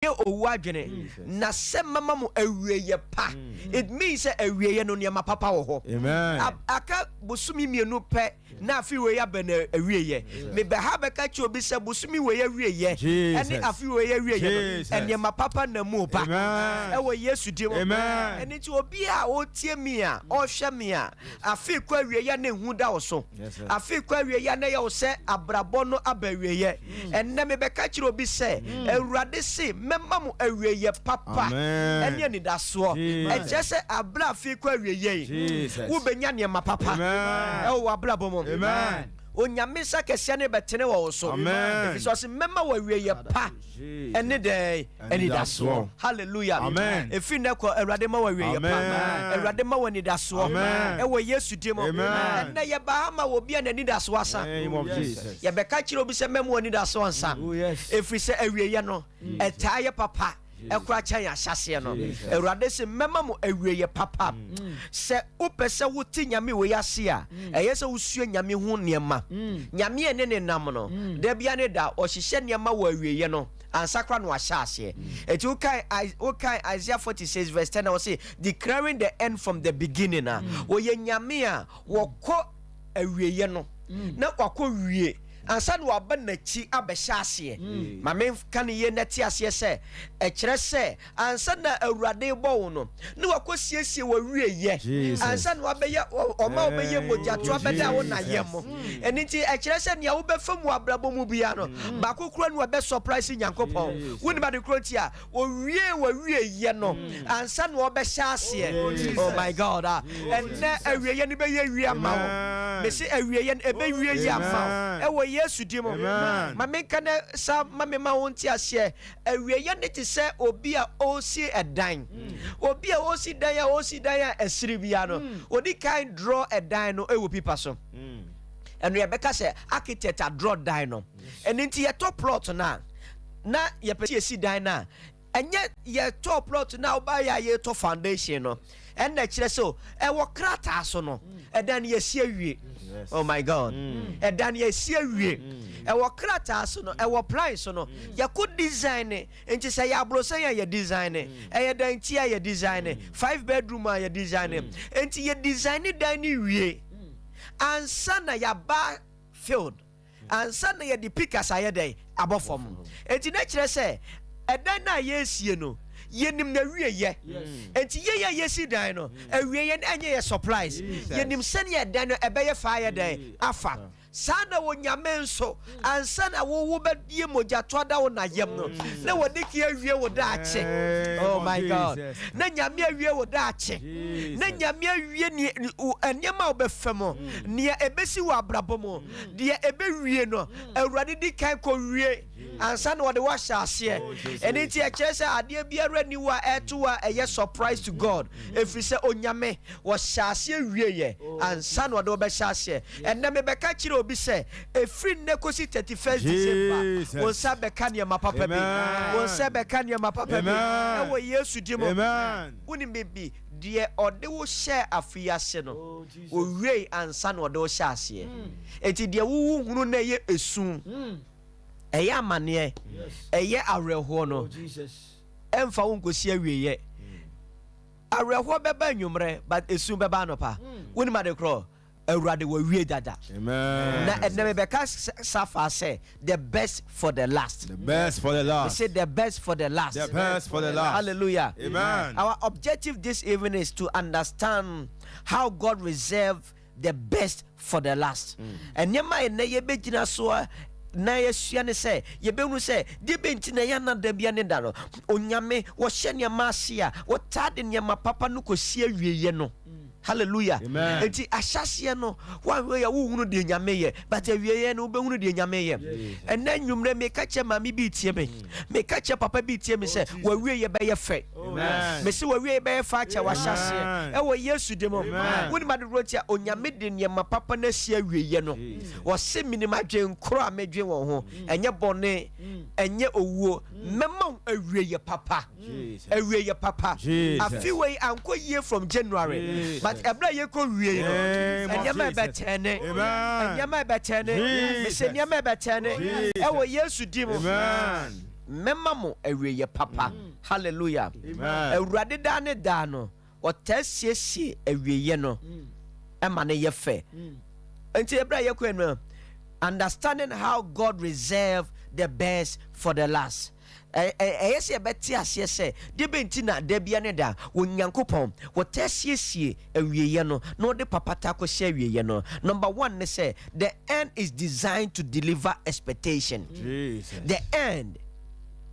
Owadwene na se mama mo awieye pa. It means awieye no niam papa wo ho. Amen. Aka bosumi mienu pe na afi we ya be na awieye. Me be ha be ka chi obi se bosumi we ya awieye. Ene afi we ya awieye. Eniam papa na mu pa. E wo Yesu dim. Ene ti obi a o tie mi a, o hwe mi a, afi kwa awieye na hu da wo so. Afi kwa awieye na ye wo se abrabo no aba awieye. Ene me be ka chi obi se Awurade se memma mo awieye papa ene ni daso e jese abla fi kwa awieye wo benya ne ma papa e wo abla bomo amen onyame sa kese ne betene wo so if so se memma wo awieye pa ene de ene daso hallelujah amen if ne ko Awurade ma wo awieye pa Awurade ma wo ni daso e wo Yesu dimo ene ye ba ma wo bia na ni daso asa ye be ka kire obi se memma wo ni daso ansa if se awieye no etaye papa ekura chan ya hyase no Awurade se mema mo awieye papa se upese wuti nyame we yase a eye se wusue nyame hu niema nyame ene ne nam no da bia ne da o hihye niema wo awieye no ansakra no ahyase eti ukai Isaiah 46 verse 10 I will say declaring the end from the beginning o ye nyame a wokọ awieye no na kwakọ wie ansa no aba na chi abehya ase ma me kan ye neti ase se e kire se ansa na Awurade bo wo no ne wakosiesie wa wieye ansa no abeye oma obeye mojato abeda wo na yemo eni ti e kire se ne wo befam wo abrabo mu bia no ba kokoro no be surprise nyankopon woni ba de kroti a wo wieye no ansa no obehya ase oh my god and na awieye ne be ye wi ama wo me se awieye e be wieye ama e wo Yesu dimo ma menka ne sa ma me ma wonti ase awieye ne ti se obi a osi edan obi a osi dan a esiri bia no odi kan draw edan no ewo pipa so and we beka se architect a draw dan no and nti ye top plot na ye peti esi dan na enye ye top plot na oba ya ye to foundation no and na kire so e wo krata so no edan ye si awie oh my god edan ye si awie e wo krata so no e wo plan so no ye could design enti say ya bro say ya design e ye dan ti ya design 5 bedroom ya design enti ye design dan ni wie ansa na ya ba field ansa na ye di pickers aye dan abofom enti na kire say edan na ye sie no yenim na wieye enti ye yesi dan no awieye na anye ye surprise yenim sene ye dan no ebeye fire dan afa sana wo nyame nso ansa na wo bedie mojato da wo na yem no na wodiki awie wo da ache oh my god na nyame awie wo da ache na nyame awie ni enema obefemo ne ebesi wo abrabomo de ebewie no Awurade di kan ko wie ansa na wode wa hyase eni ti e kire se ade biara ni wa eto wa eye surprise to God efiri se onyame wo hyase wie ye ansa na wode obe hyase enne me beka kire obi se efiri nekosi 31st December won sa beka ne ma papa bi won sa beka ne ma papa bi e wo Yesu dimo woni bebi de ode wo share afiase no wo wie ansa na ode wo hyase enti de wo hunu na ye esu eye amane eye areho no emfa wonkosi awieye areho beba nwumre but esu beba no pa woni ma de kro Awurade wo wie dada amen na eneme beka safa say the best for the last we say the best for the last hallelujah amen our objective this evening is to understand how God reserved the best for the last and nyema ene ye begina so na yesua ne se ye behunu se de benti na ya na da bia ne da no onyame wo hye ne ma ase a wo tade ne ma papa no kosi awieye no hallelujah enti ahyase no wan we ya wo hunu de nyame ye but awieye no be hunu de nyame ye ena nwumre me ka che mami bi tie me ka che papa bi tie me se wa wieye be ye fe me se wa wieye be ye fa che wa hyase e wo Yesu de mo woni ma de rotia onyame de ne ma papa na si awieye no wo se minima dwen kro a medwen wo ho enye bone enye owuo mema awieye papa afi we anko ye from January but ebra ye ko wie no enyama betene me se nyama betene e wo Yesu di mo mema mo awieye papa. Hallelujah. Awurade da ne da no otasiesie awieye no ema ne ye fe. Enti ebra ye kwen no, understanding how God reserved the best for the last. Yes, a better as say, de bentina, de bianeda, when Yankopon, what tessie a yeno, no de papataco share yeno. Number one, they say, the end is designed to deliver expectation. Jesus. The end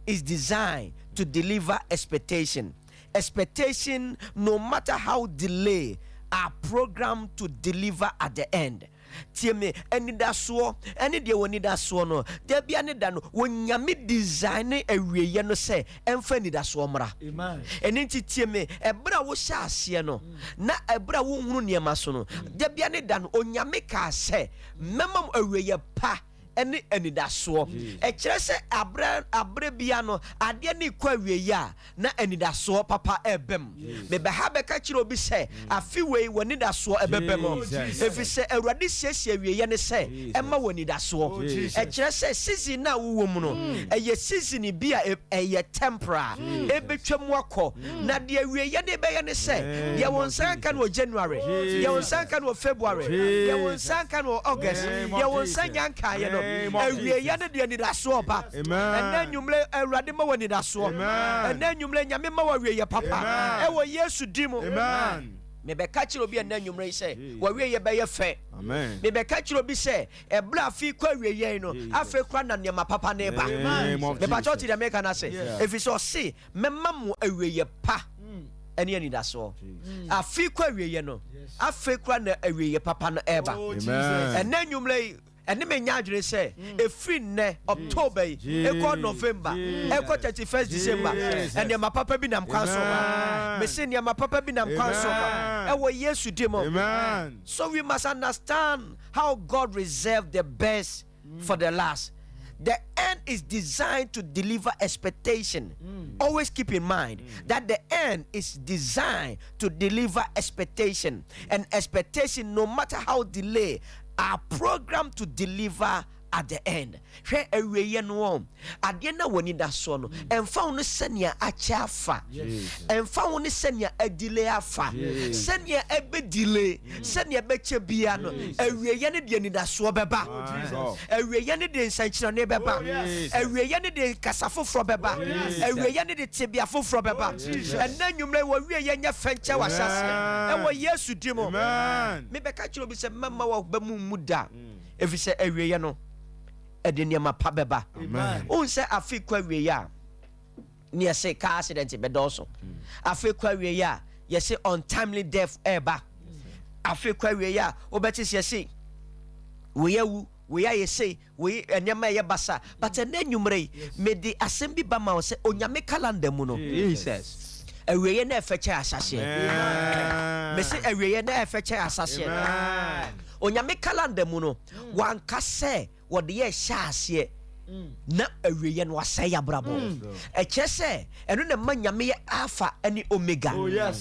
is designed to deliver expectation. Expectation, no matter how delay, are programmed to deliver at the end. Tieme eni da so eni de woni da so no de bia ne da no wonyame design awieye no se emfa ni da so mra. Amen. Eni nti tieme ebra wo sha ase no na ebra wo hunu niema so no de bia ne da no onyame ka se memam awieye pa eni da so e kire se abre bia no ade ni kwa awieye a na eni da so papa ebem me be ha be ka kire obi se afi wei woni da so ebebem efi se awurade siesie awieye ne se ema woni da so e kire se season na wo mu no eye season bia eye temporary ebetwam akọ na de awieye ne be ye ne se de won san kan wo January de won san kan wo February de won san kan wo August de won san yanka ye no awieye ne de ni da so ba ena nwumle awurade ma woni da so ena nwumle nyame ma awieye papa e wo Yesu dimo. Amen. Me be ka kire obi ena nwumre se wo awieye be ye fe. Amen. Me be ka kire obi se e bra fi kwa awieye no afa kwa na ne ma papa ne ba. Me ba choti de me kana se if you so see me mamu awieye pa eni ani da so afi kwa awieye no afa kwa na awieye papa no eba. Amen. Ena nwumle and me nyadwere say e free ne October e ko November e ko 31st December and my papa bi nam kwan so ba me say my papa bi nam kwan so ba e wo Yesu demo. Amen. So we must understand how God reserved the best for the last. The end is designed to deliver expectation. Always keep in mind that the end is designed to deliver expectation, and expectation, no matter how delayed, are programmed to deliver at the end. Hwe awieye no ade na woni da so no emfa woni senia achafa emfa woni senia adile afa senia ebe delay senia beche bia no awieye ne de ni da so beba awieye ne de nsanchira ne beba awieye ne de kasafofro beba awieye ne de tibia fofro beba ena nwumre wo awieye nya fenche wasase e wo Yesu dimo. Me beka kiro bi se mama wa ba mu muda efi se awieye no edeniama pabeba. On say afi kwa wiye a ne say car accident be doso afi kwa wiye a ye say untimely death eba afi kwa wiye a obeti say we ye say we enema ye basa but na nwumre me di asem bi ba ma say onyame calendar mu no Jesus awiye na efeche asase me say awiye na efeche asase onyame calendar mu no wanka say what the shase na awieye no asay abrabo e chese eno na manyame alpha ani omega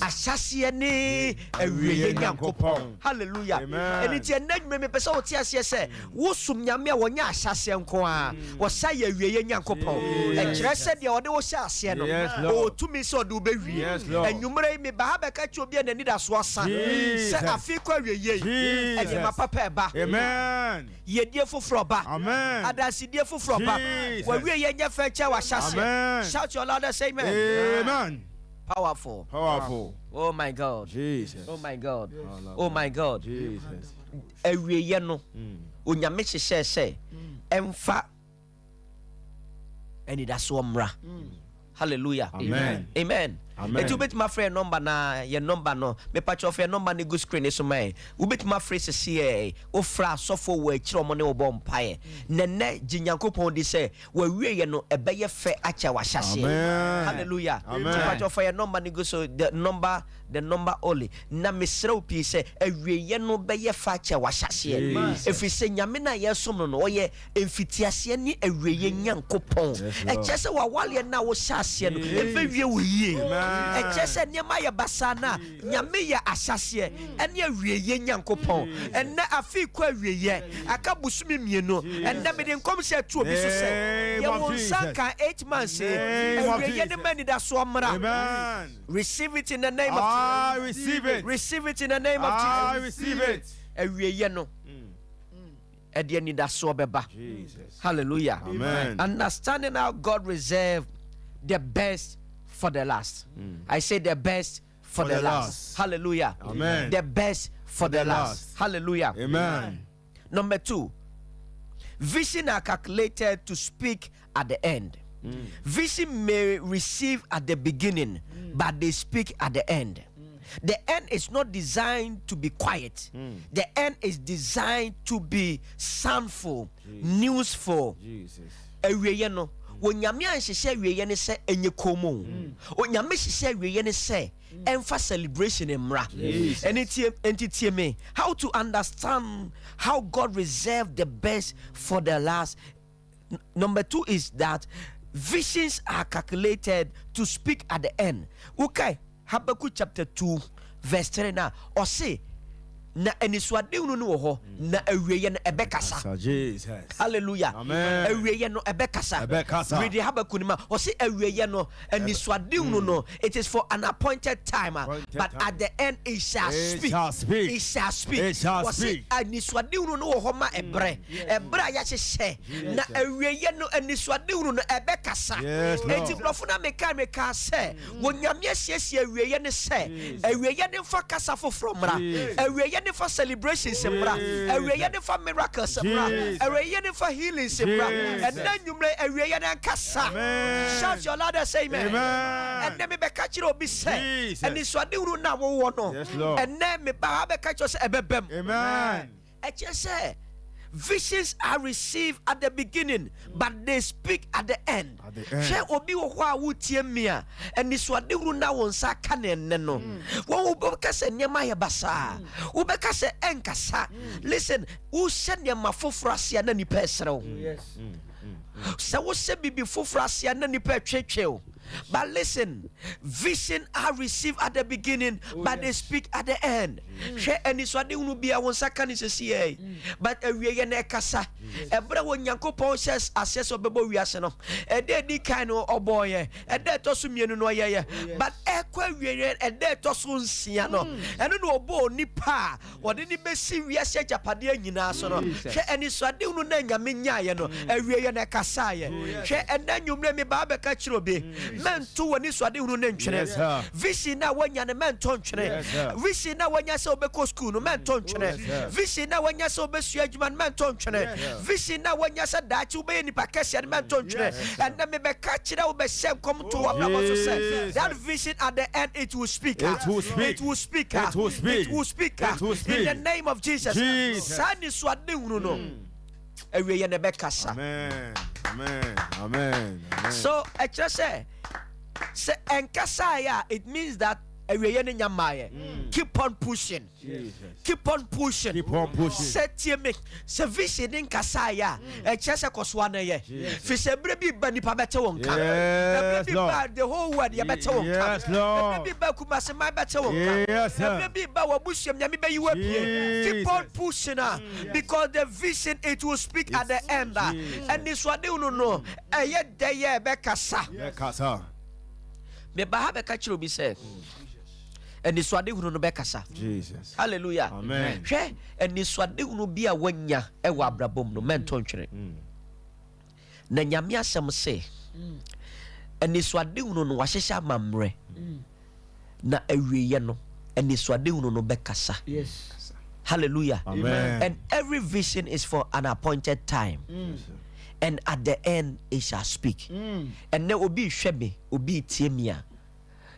asase ni awieye nyankopon. Hallelujah. Eni ti enadwuma me pese oti ase se wo sum nyame a wonya asase nko a wo say awieye nyankopon e chese de ode wo shase no o tumi se ode obewie enwumre me ba ha be ka chi obi anani da so asa se afi kwa awieye e de mapapa eba. Amen. Ye die foforo ba. Amen. Adasi die foforo ba. When you shout your loudest amen. Amen. Powerful. Powerful. Oh my God. Jesus. Oh my God. Oh my God. Jesus. Awieye no. Onyame hye say emfa eni da so mra. Hallelujah. Amen. Amen. Amen. You bet my friend number na your number no me patch of your number ni good screen so man you bet my friend say o fra so for we kire mo ne obo mpae nene ginyankopon di say we wiye no ebeye fe acha wa hyase. Hallelujah. Patch of your number ni good so the number only na mesre opi say awiye no beye fa acha wa hyase if we say nyame na yesom no oye emfitiase ni awiye nyankopon e chese wa wale na wo hyase no ebe wie wo yie e chese niema ya basana nyame ya asase ene awieye nyankopon ene afi kwa awieye aka busumi mienu ene me de nkom se tu obi so se of Jesus. 8 months. Amen. Receive it in the name of Jesus. I receive it. Receive it in the name of Jesus. I receive it. Jesus. Hallelujah. Amen. Understanding how God reserved the best for the last. I say the best for the last. Hallelujah. Amen. The best for the last. Hallelujah. Amen. Number 2, vision are calculated to speak at the end. Vision may receive at the beginning, but they speak at the end. The end is not designed to be quiet. The end is designed to be soundful, newsful. Jesus. Onyame anhyehyɛ awieye ne sɛ enye komo. Onyame hyehyɛ awieye ne sɛ emfa celebration mmra. Entitie me. How to understand how God reserved the best for the last. Number 2 is that visions are calculated to speak at the end. Okay, Habakkuk chapter 2 verse 3 now. Or say na eniswade unu no ho na awieye no ebekasa. Jesus. Hallelujah. Amen. Awieye no ebekasa. Read Habakkuk ma o say awieye no eniswade unu no, it is for an appointed time, but at the end it shall speak. It shall speak. It shall speak. Eniswade unu no ho ma ebre ya hyehye na awieye no eniswade unu no ebekasa. Enti brofo na meka say wonyame asiesie awieye ne say awieye ne fa kasa foforo mra. Awieye for celebrations, and for miracles, and for healings, and then you may a kasa. Shout your loudest, say amen. And then me catch you be say, and this one do now one, and then me catch us a bebem. Amen. I just say, visions are received at the beginning, but they speak at the end. Share obi wo kwa wutie mia eni swade ru na won sa ka ne no wo wo beka se nyama ye basa wo beka se enkasa. Listen, wo hye nyama foforo ase na ni pesrew. Yes. So wo se bibi foforo ase na ni pe twetwe. But listen, vision are received at the beginning, but they speak at the end. Share any swade unu bia won sa ka ni se but awiye na kasa. Ebra wo Nyankopon says access obebo wiase no. Di kind of boy, a dead to mienu no ye, but equa a dead to soon siano, and no bo nipa, or didn't be serious Japadia Yinasono, and it's a dunu nanga minyano, a reana casaya, and then you blame me Baba Cachubi, man two and this one didn't Vision now when you're a man tonchene, Vision now when you're so beco school, no man tonchene, Vision now when you're so bessuageman man tonchene, Vision now when you're said that you be any Pakasian man tonchene, and then me catch it out, come to what I want to say. That vision at the end, it will speak. It will speak. It will speak. It will speak. It will speak. It will speak. In the name of Jesus. San is what do you know? Amen. Amen. Amen. So I just say enkasaya, it means that keep on pushing. Keep on pushing. Keep on pushing. Set me. Se vision in kasaya. E chese koswana ye. Fi se brebi ba nipa bete wonka. Brebi ba the whole world ya bete wonka. Brebi ba kumase ma bete wonka. Brebi ba wabusham nyame be yiwa pie. Keep on pushing because the vision it will speak at the end. And this one you know. Eye de ye be kasa. Kasa. Me ba ha be ka chiro bi say. And this one no bekasa. Jesus. Hallelujah. Amen. And this one no be a wanya e wa brabom no menton twere. Na nyame asem se. And this one no no wahyehya mamre. Na awiye no. And this one no bekasa. Yes. Hallelujah. Amen. And every vision is for an appointed time. And at the end it shall speak. And there will be shebe, obi tiemia.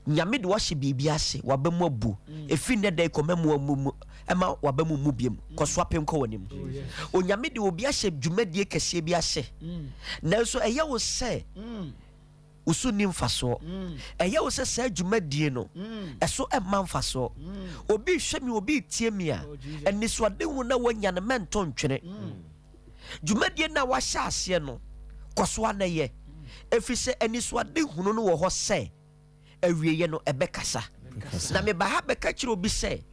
Nyame de wahyɛ biribi ase wabɛmu abu efi ne dai kɔmɛmu amu ɛma wabɛmu mu biem kɔso apem kɔ wanim onyame de obi ahyɛ dwumadie kɛseɛ bi ahyɛ nanso ɛyɛ wo sɛ usu ni mfaso ɛyɛ wo sɛ sɛ dwumadie no ɛso ɛma mfaso obi hwɛ mi obi tie mi a ɛnisoade hu na wanya ne mento ntwene dwumadie na wahyɛ aseɛ no kɔso anayɛ efi sɛ ɛnisoade hu no wɔ hɔ sɛ awieye no ebekasa na me ba ha beka kire obi se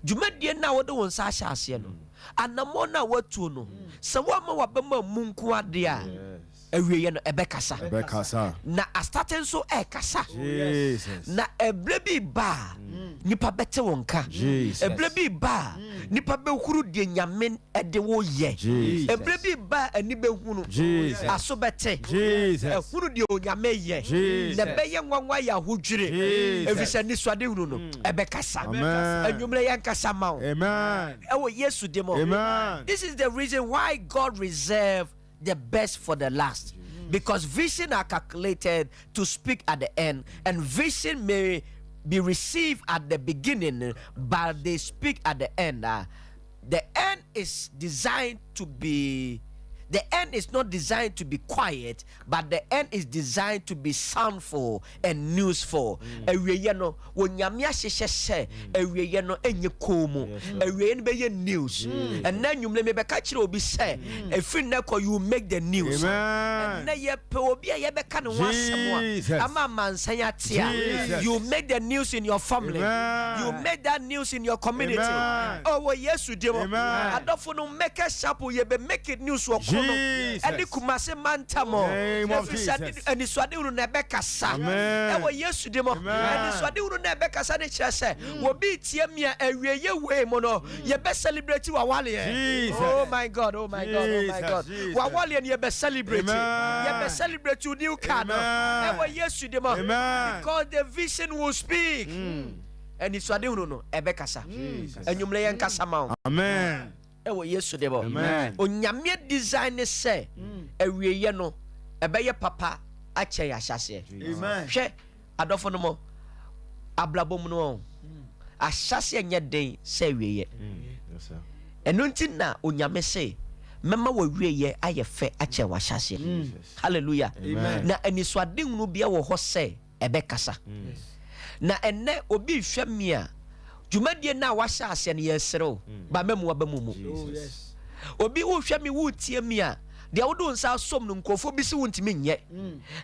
dwumadie na wo de won sa hyase no anamo na watu no se wo ma wabema munku ade a awie no ebekasa Ebekasa. na astate so ekasa Jesus. na eble bi ba nipa bete wonka eble bi ba nipa be huru de nyame ede wo ye eble bi ba ani be hunu aso bete huru de onyame ye na be ye nwanwa ya hodwire efise ni swade hunu no ebekasa anwumre yankasa ma Amen. ewo yesu demo. Amen. This is the reason why God reserved the best for the last, because vision are calculated to speak at the end, and vision may be received at the beginning but they speak at the end. The end is designed to be, the end is not designed to be quiet, but the end is designed to be soundful and newsful. Ewiye no wonyame ahyehye ewiye no enye komu ewiye no be news and na nwumle me be ka kire obi say efin na ko you make the news and na ye pe obi a ye be ka ne ho asem a ama mansan atia you make the news in your family, you make that news in your community. Oh yesu demo adofo no make a sharp ye be make it news wo Eni kumase mantamo. Eni swade unu nebekasa. Ewo yesu demo. Eni swade unu nebekasa ne chese. Wobi tie mia ewieye we mono. Ye be celebrate wa wale. Oh my God, oh my God, oh my God. Wa wale ye be celebrate. Ye be celebrate you new car. Ewo yesu demo. Because the vision will speak. Eni swade unu no ebekasa. Enyumle yen kasa ma. Amen. Ewo yesu debo. Onyame design say awieye no ebeye papa ache ya hyase. Amen. Hwe adofo no mo ablabom no ahyase nya den say awieye. Yes sir. Eno nti na onyame say mema wa wieye aye fe ache wa hyase. Hallelujah. Amen. Na aniswade hunu bia wo ho say ebekasa. Na enne obi hwe mia jumadie na washa ase ne yesero ba memu abamumu. Obi wo hwe mi wo tie mi a de wodo nsa som no nkofo bi se wontimi nye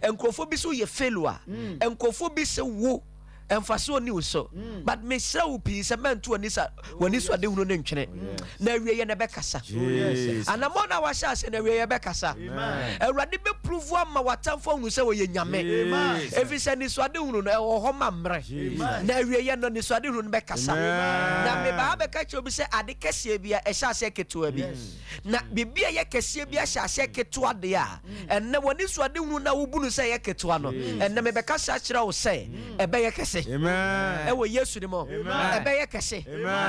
enkofo bi so ye failure enkofo bi se wo emfase oni uso but me sra wo pi se mantu oni sa woni so de hunu ne ntwene na awie ye ne bekasa anamo na washa ase na awie ye bekasa awurade be prove ama watamfo hunu se wo ye nyame efi se ni so de hunu no e ho mamre na awie ye no ni so de hunu ne bekasa na me ba be ka che obi se ade kese bia e sha ase keto bi na bibia ye kese bia sha ase keto ade a enne woni so de hunu na wo bunu se ye keto no enne me bekasa kira wo se e be ye kese. Amen. Ewo yesu dimo. Ebe ye kese.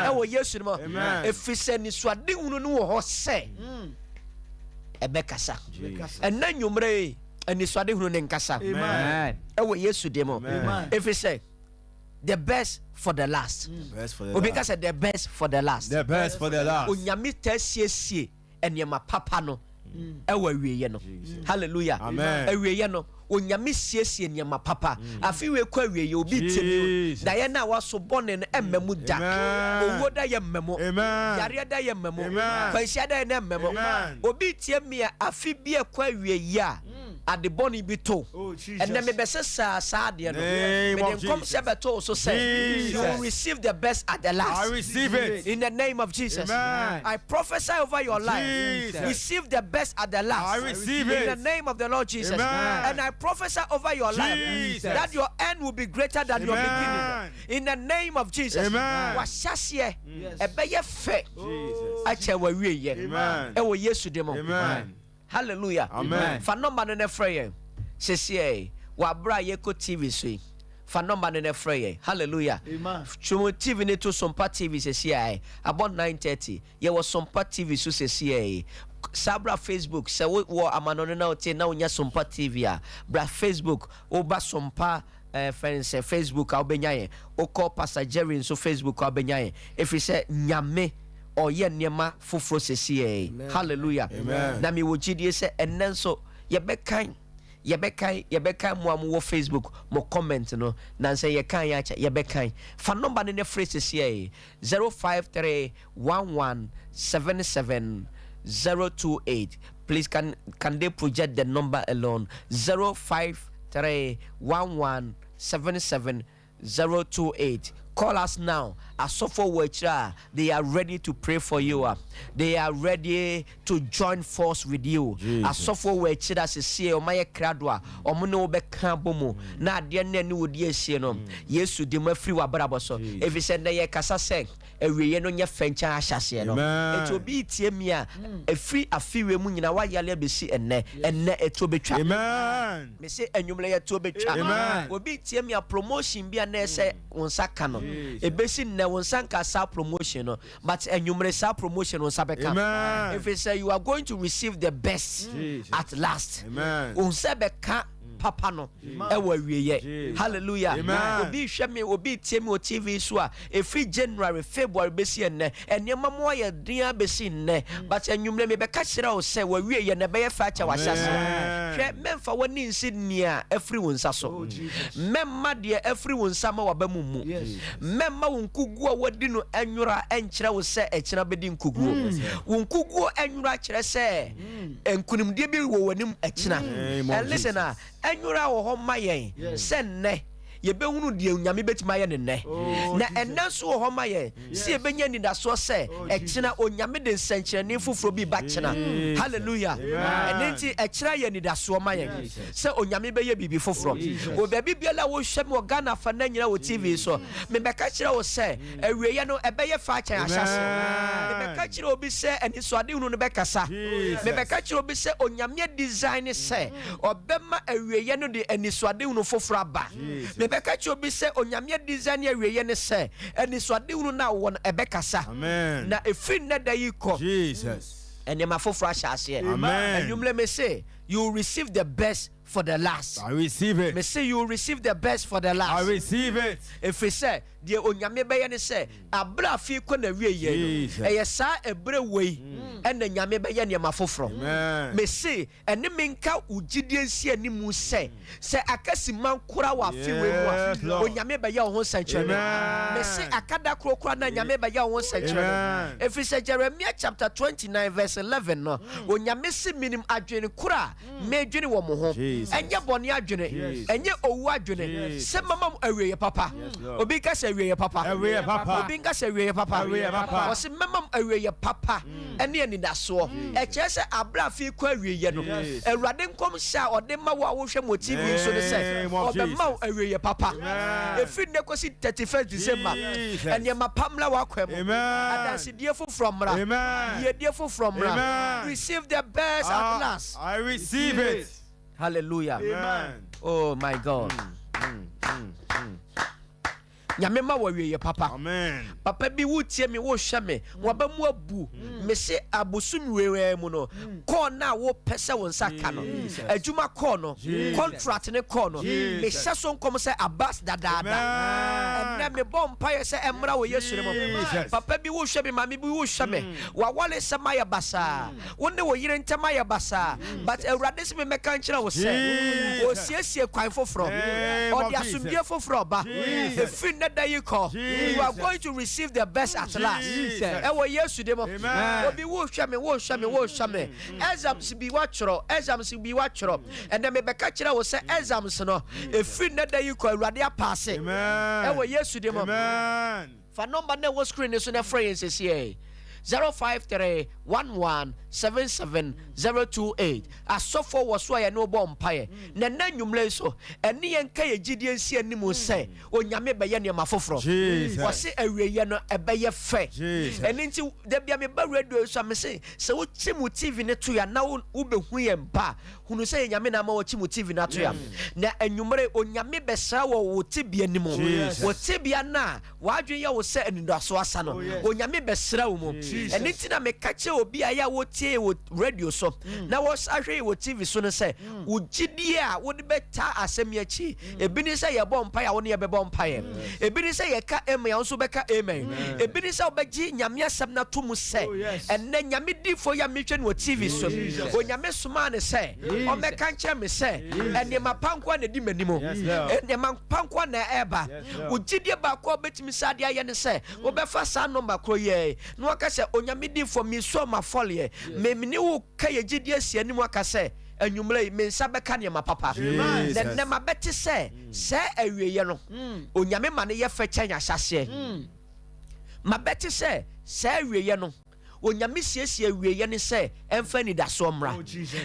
Ewo yesu dimo. Efise ni swade hunu no ho se. Ebe kasa. Ena nwumre ani swade hunu ne nkasa. Amen. Ewo yesu dimo. Efise the best for the last. Best for the last. Obi say the best for the last. The best for the last. Onyame tasiesie enema papa no. Ewo awieye no. Hallelujah. Amen. Awieye no. Onyame siesie nyama papa afi we kwa wieye obi temi da ye na waso bone no emmemu da owo da ye mmemu yare da ye mmemu kwansia da ye na mmemu obi temi afi bi e kwa wieye a ade bone bi to enne me besesa saade no me den kom se beto so say you will receive the best at the last. I receive it in the name of Jesus. Amen. I prophesy over your life. Receive the best at the last. I receive it in the name of the Lord Jesus. Amen. And I prophesy over your life that your end will be greater than your beginning. In the name of Jesus. Amen. Washasye ebeye fe ache wa wiye ewo Yesu demo. Amen. Hallelujah. Amen. Fa number no freye sese wa bra ye ko TV so fa number no freye. Hallelujah. Amen. Chumo TV ne to SOMPA TV sese about 9:30 ye was SOMPA TV so sese sabra Facebook se wo amanono na ote na onya SOMPA TV a bra Facebook oba SOMPA friends Facebook a obenyaye o call Pastor Jerry so Facebook a obenyaye if he say nyame oye niema foforo sese. Hallelujah. Amen. Na mi wo gidie se enenso yebekan mo amu Facebook mo comment no na say ye kan ya cha yebekan fa number ne phrase here 0531177 please can they project the number alone 0531177 028 Call us now. Asofo Wechra, they are ready to pray for you. They are ready to join force with you. Asofo Wechra se sie o maye kradwa omuno obeka bomu na de na ni wodi esie no Yesu de mafiri wa brabo so efi se na ye kasa se ewiye no nya fencha ahyase no eto bi tie mi a efiri afiwe mu nyina wa yale besi enne eto betwa. Amen. Me se enwumle ye to betwa. Obi tie mi a promotion bi na se wonsa ka no ebesi na wonsa ka sa promotion no but enwumre sa promotion wonsa beka. If you say you are going to receive the best at last, wonsa beka papa no ewa wieye. Hallelujah. Obi hwe me obi tie me o TV so a every January February besi enne enema mo ye dia besi nne but enwumre me beka kire o se wa wieye na be ye fa cha wa hyase hwe memfa woni nsi nia every wonsa so memma de every wonsa ma wa ba mu memma wonkugu a wadi no enwura enkire wo se ekira bedi nkugu wonkugu enwura kire se enkunimdie bi wo wanim ekina. And listen enwura wo ho mayen se nne ye behunu die nyame betima ye ne na enanso wo ho mayen se ebenya ni da so se ekina onyame de nsankyerene fufuro bi ba kina. Hallelujah. Enenti ekira ye ni da so mayen se onyame be ye bibi fufuro wo be bibiala wo hwem wo Ghana fa na nyina wo TV so me be ka kira wo se awieye no ebe ye fa kyan ahyase me be ka kira obi se eni so ade hunu no be kasa me be ka kira obi se onyame design se obema awieye no de eni so ade hunu fufuro aba beka chobi se onyame design awieye ne se eni so ade hunu na won ebekasa na efin na da yiko Jesus eni mafofro ahyase enumle me say you will receive the best for the last. I receive it. Me say you will receive the best for the last. I receive it. If we say the onyame be ye ne say abra fi ko na wieye no e ye sa ebre wei and nyame be ye ne mafofro. Me say ene menka ugidie nsi animu say akasi man kura wa fi we mu onyame be ye ho sanctuary. Me say akada krokra na nyame be ye ho sanctuary. If we say Jeremiah chapter 29 verse 11 no onyame si minim adwene kura me dwene wo mo ho enye boni adwene enye owu adwene se mama awieye papa obi ka se awieye papa obi ka se awieye papa o se mama awieye papa ene ani da so e kire se abra fi ko awieye no awurade nkom sha ode ma wo ahwohwe mo TV so ne se obe ma awieye papa efi ne kosi 31st December enye mapamla wa kwem adansi diefo from mra ye diefo from mra receive the best at last. I receive it. Hallelujah. Amen. Oh my God. Nyame ma wa wieye papa. Amen. Papa bi wutie me wo hwe me wo ba mu abu me se abosum wewe mu no call na wo pese won saka no adwuma call no contract ne call no me hye so nkom se abas dadaada na me bom paye se emra wo Yesu ne mo papa bi wo hwe me mama bi wo hwe me wa wale se maye basa wonne wo yire ntama ye basa but awurade se me meka nkira wo se wo siesie kwan foforo o dia sumdie foforo ba efin you are going to receive the best at last. Ewo Yesu demo. Obi wo hwa me. Exams bi wa choro. And then me beka kira wo se exams no. Efri na da yi ko awurade apase. Ewo Yesu demo. Amen. Fa number na wo screen so na friends is here. 05311770228 asofo woso ya no bom paye na nanwumle so ene yenka ye gidie nsi animu se onyame be ye ne mafoforo wo se awieye no ebe ye fe ene nti da bia me ba radio so me se wo chimu TV ne to ya na wo behu ye mpa hunu se nyame na ma wo chimu TV na to ya na anwumre onyame be sra wo tibia nimu wo tibia na wadwe ye wo se enidaso asa no onyame be sra wo mu ene nti na me kache obi aya wo tie wo radio so na wo ahwe wo TV so no se wo gidie a wo de beta asem ya chi ebi ni se ye bompa ya wo ne ye be bompa ye ebi ni se ye ka amen ya so be ka amen ebi ni se wo begi nyame asem na to mu se ene nyame difo ya metwe no TV so o nyame suma ne se o me kan che me se ene mapankwa na di manimo ene mapankwa na eba wo gidie ba ko betimi sade aye ne se wo be fa sa number kro ye no aka se onyame difo mi so ma folie me mini wo ka ye gidie sia ni mu aka se enyumle me nsa beka ne ma papa ne ma beti se awieye no onyame ma ne ye fa kyanya hyase ma beti se awieye no onyame siesie awieye ne se emfa ni da so mra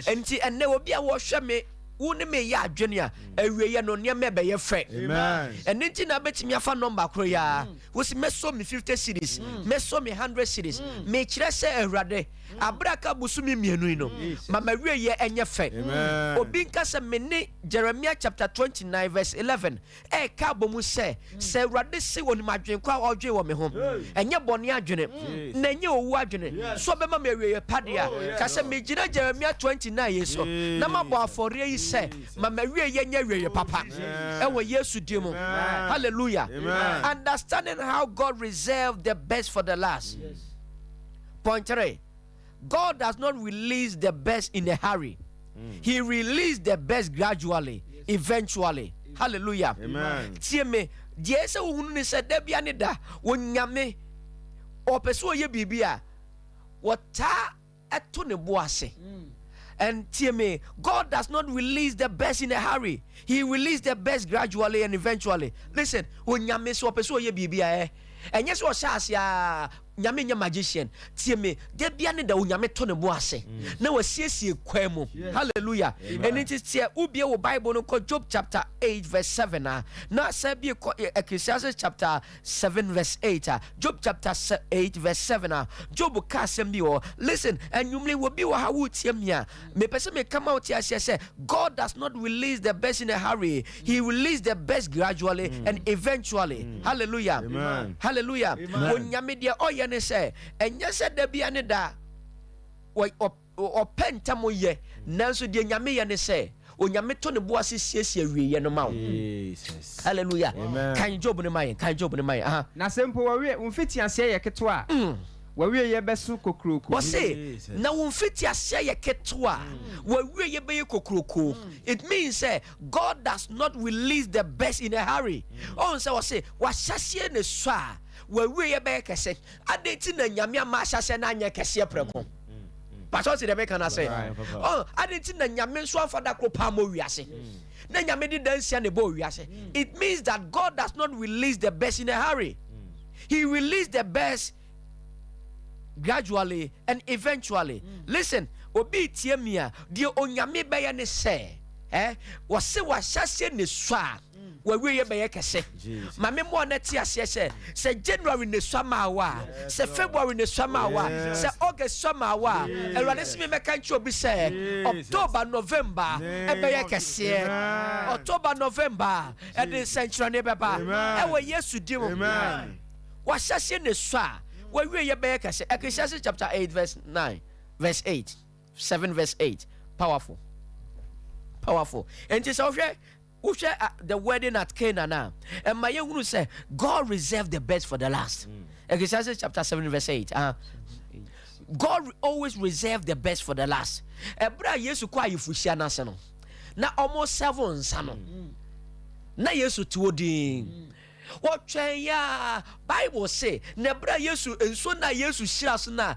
enti enne obi a wo hwe me wo ne me ya adwene a awieye no ne me be ye fe enne nti na betimi afa number kro ya wo si meso me 50 cities meso me 100 cities me kire se awurade abraka busumi mienu no mama wieye enye fe obi nka se me ne Jeremiah chapter 29 verse 11 ka bomu se awurade se woni madwen kwa odwe wo me ho enye bone adwene na enye owu adwene so be mama wieye padea ka se me gina Jeremiah 29 yeso na mabo afore yi se mama wieye nya wieye papa ewo Yesu dimo hallelujah understanding how God reserved the best for the last. Point 3, God does not release the best in a hurry. He released the best gradually, eventually. Hallelujah. Amen. Tieme, diese uhunu ni se debia ni da wonyame opeso ye bibia wata eto ne boase. And tieme, God does not release the best in a hurry. He released the best gradually and eventually. Listen, wonyame so opeso ye bibia and yes, was ya nyame nya magician tie me de bia ne da onyame to ne bo ase na wasiesie kwemu hallelujah and it is tie ubie wo Bible no ko Job chapter 8 verse 7 na say bi ko Ecclesiastes chapter 7 verse 8 Job chapter 8 verse 7 Job ka asem bi o listen enwumle wo bi wo ha wo tie me a me pese me come out here say God does not release the best in a hurry. He released the best gradually and eventually. Hallelujah. Amen. Hallelujah. Onyame de oye ne say enya se da bia ne da o pentamo ye nanso de nyame ye ne say onyame to ne bo asiesie wiye no ma. Jesus. Hallelujah. Amen. Kan Job ne maye, kan Job ne maye. Na sempo wawe umfiti ase ye ketwa wawe ye besu kokroko wose na umfiti ase ye ketwa wawe ye be kokroko. It means God does not release the best in a hurry. On say wose wa hyase ne so a wawe ye be kese adenti na nyame ama hyase na anya kese preko. Pastor say the make can say oh adenti na nyame so afada kropa mo wiase na nyame di dansia ne bo wiase. It means that God does not release the best in a hurry. He released the best gradually and eventually. Listen, obi tie me a de onyame be ye ne say wose wa hyase ne so a wawe ye be ye kese mame mo na ti ase se January ne so ma wa se February ne so ma wa se August so ma wa erade se me meka nchi obi se October November e be ye kese October November e de century ne beba e wo Yesu di mo wa hyase ne so a wawe ye be ye kese. Ecclesiastes chapter 8 verse 9 verse 8 7 verse 8 powerful and it's the wedding at Cana now. And my young say God reserved the best for the last. Ecclesiastes chapter 7 verse 8. God always reserved the best for the last. Ebra Yesu kwa yifushia na seno. Na almost 7 sano. Na Yesu tuodin. What ya Bible say nebra Yesu enso na Yesu shira so na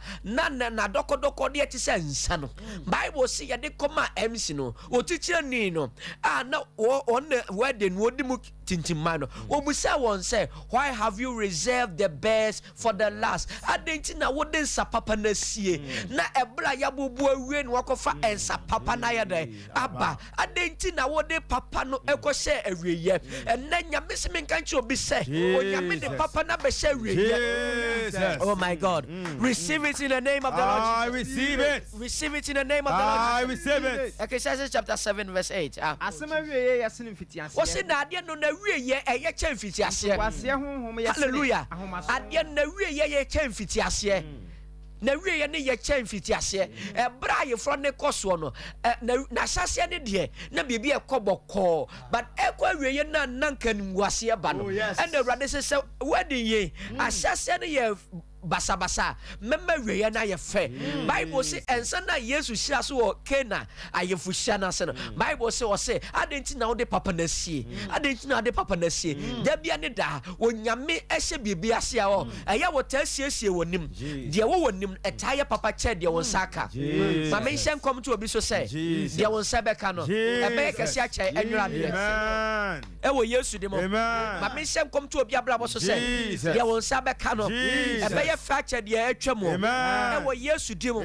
doko de ti se nsa no Bible say ya de koma MC no otichire ni no na on wedding wodi mu tintimma no wo mu say won say why have you reserved the best for the last adenti na wo de nsa papa na sie na ebra ya bobu awie no wakofa ensa papa na ya dai aba adenti na wo de papa no ekose awieye enna nyame se menkanche obi say onyame de papa na be say awieye. Oh my God. Receive it in the name of the Lord. I receive it. Receive it in the name of the Lord. I receive it. Ecclesiastes chapter 7 verse 8. asema wiye ya sinu fiti ase Wose na ade no na wiye eye che mfiti ase. wase honhom ya Hallelujah. Ade na wiye ye che mfiti ase. Na wiye ne ye che mfiti ase. Bra ye fro ne koso no na sase ne de na bibia ekoboko but ekwa wiye na nanka nwase ba no. And the brother say wedding ye asase ne ye basa mema wiye na ye fe Bible say ensa na Jesus hira so o Cana ayefu hia na se no Bible say o say adenti na wo de papa na sie adenti na de papa na sie da bia ne da onyame ehye bibia ase a o eya wo ta siesie wonim de wo wonim etaye papa che de wo saka ma me hye nkom to obi so say de wo nsa beka no ebe kese a che enwura de e wo Yesu de mo ma me hye nkom to obi abrabo so say de wo nsa beka no ebe ye fracture de atwamo e wo Yesu de mo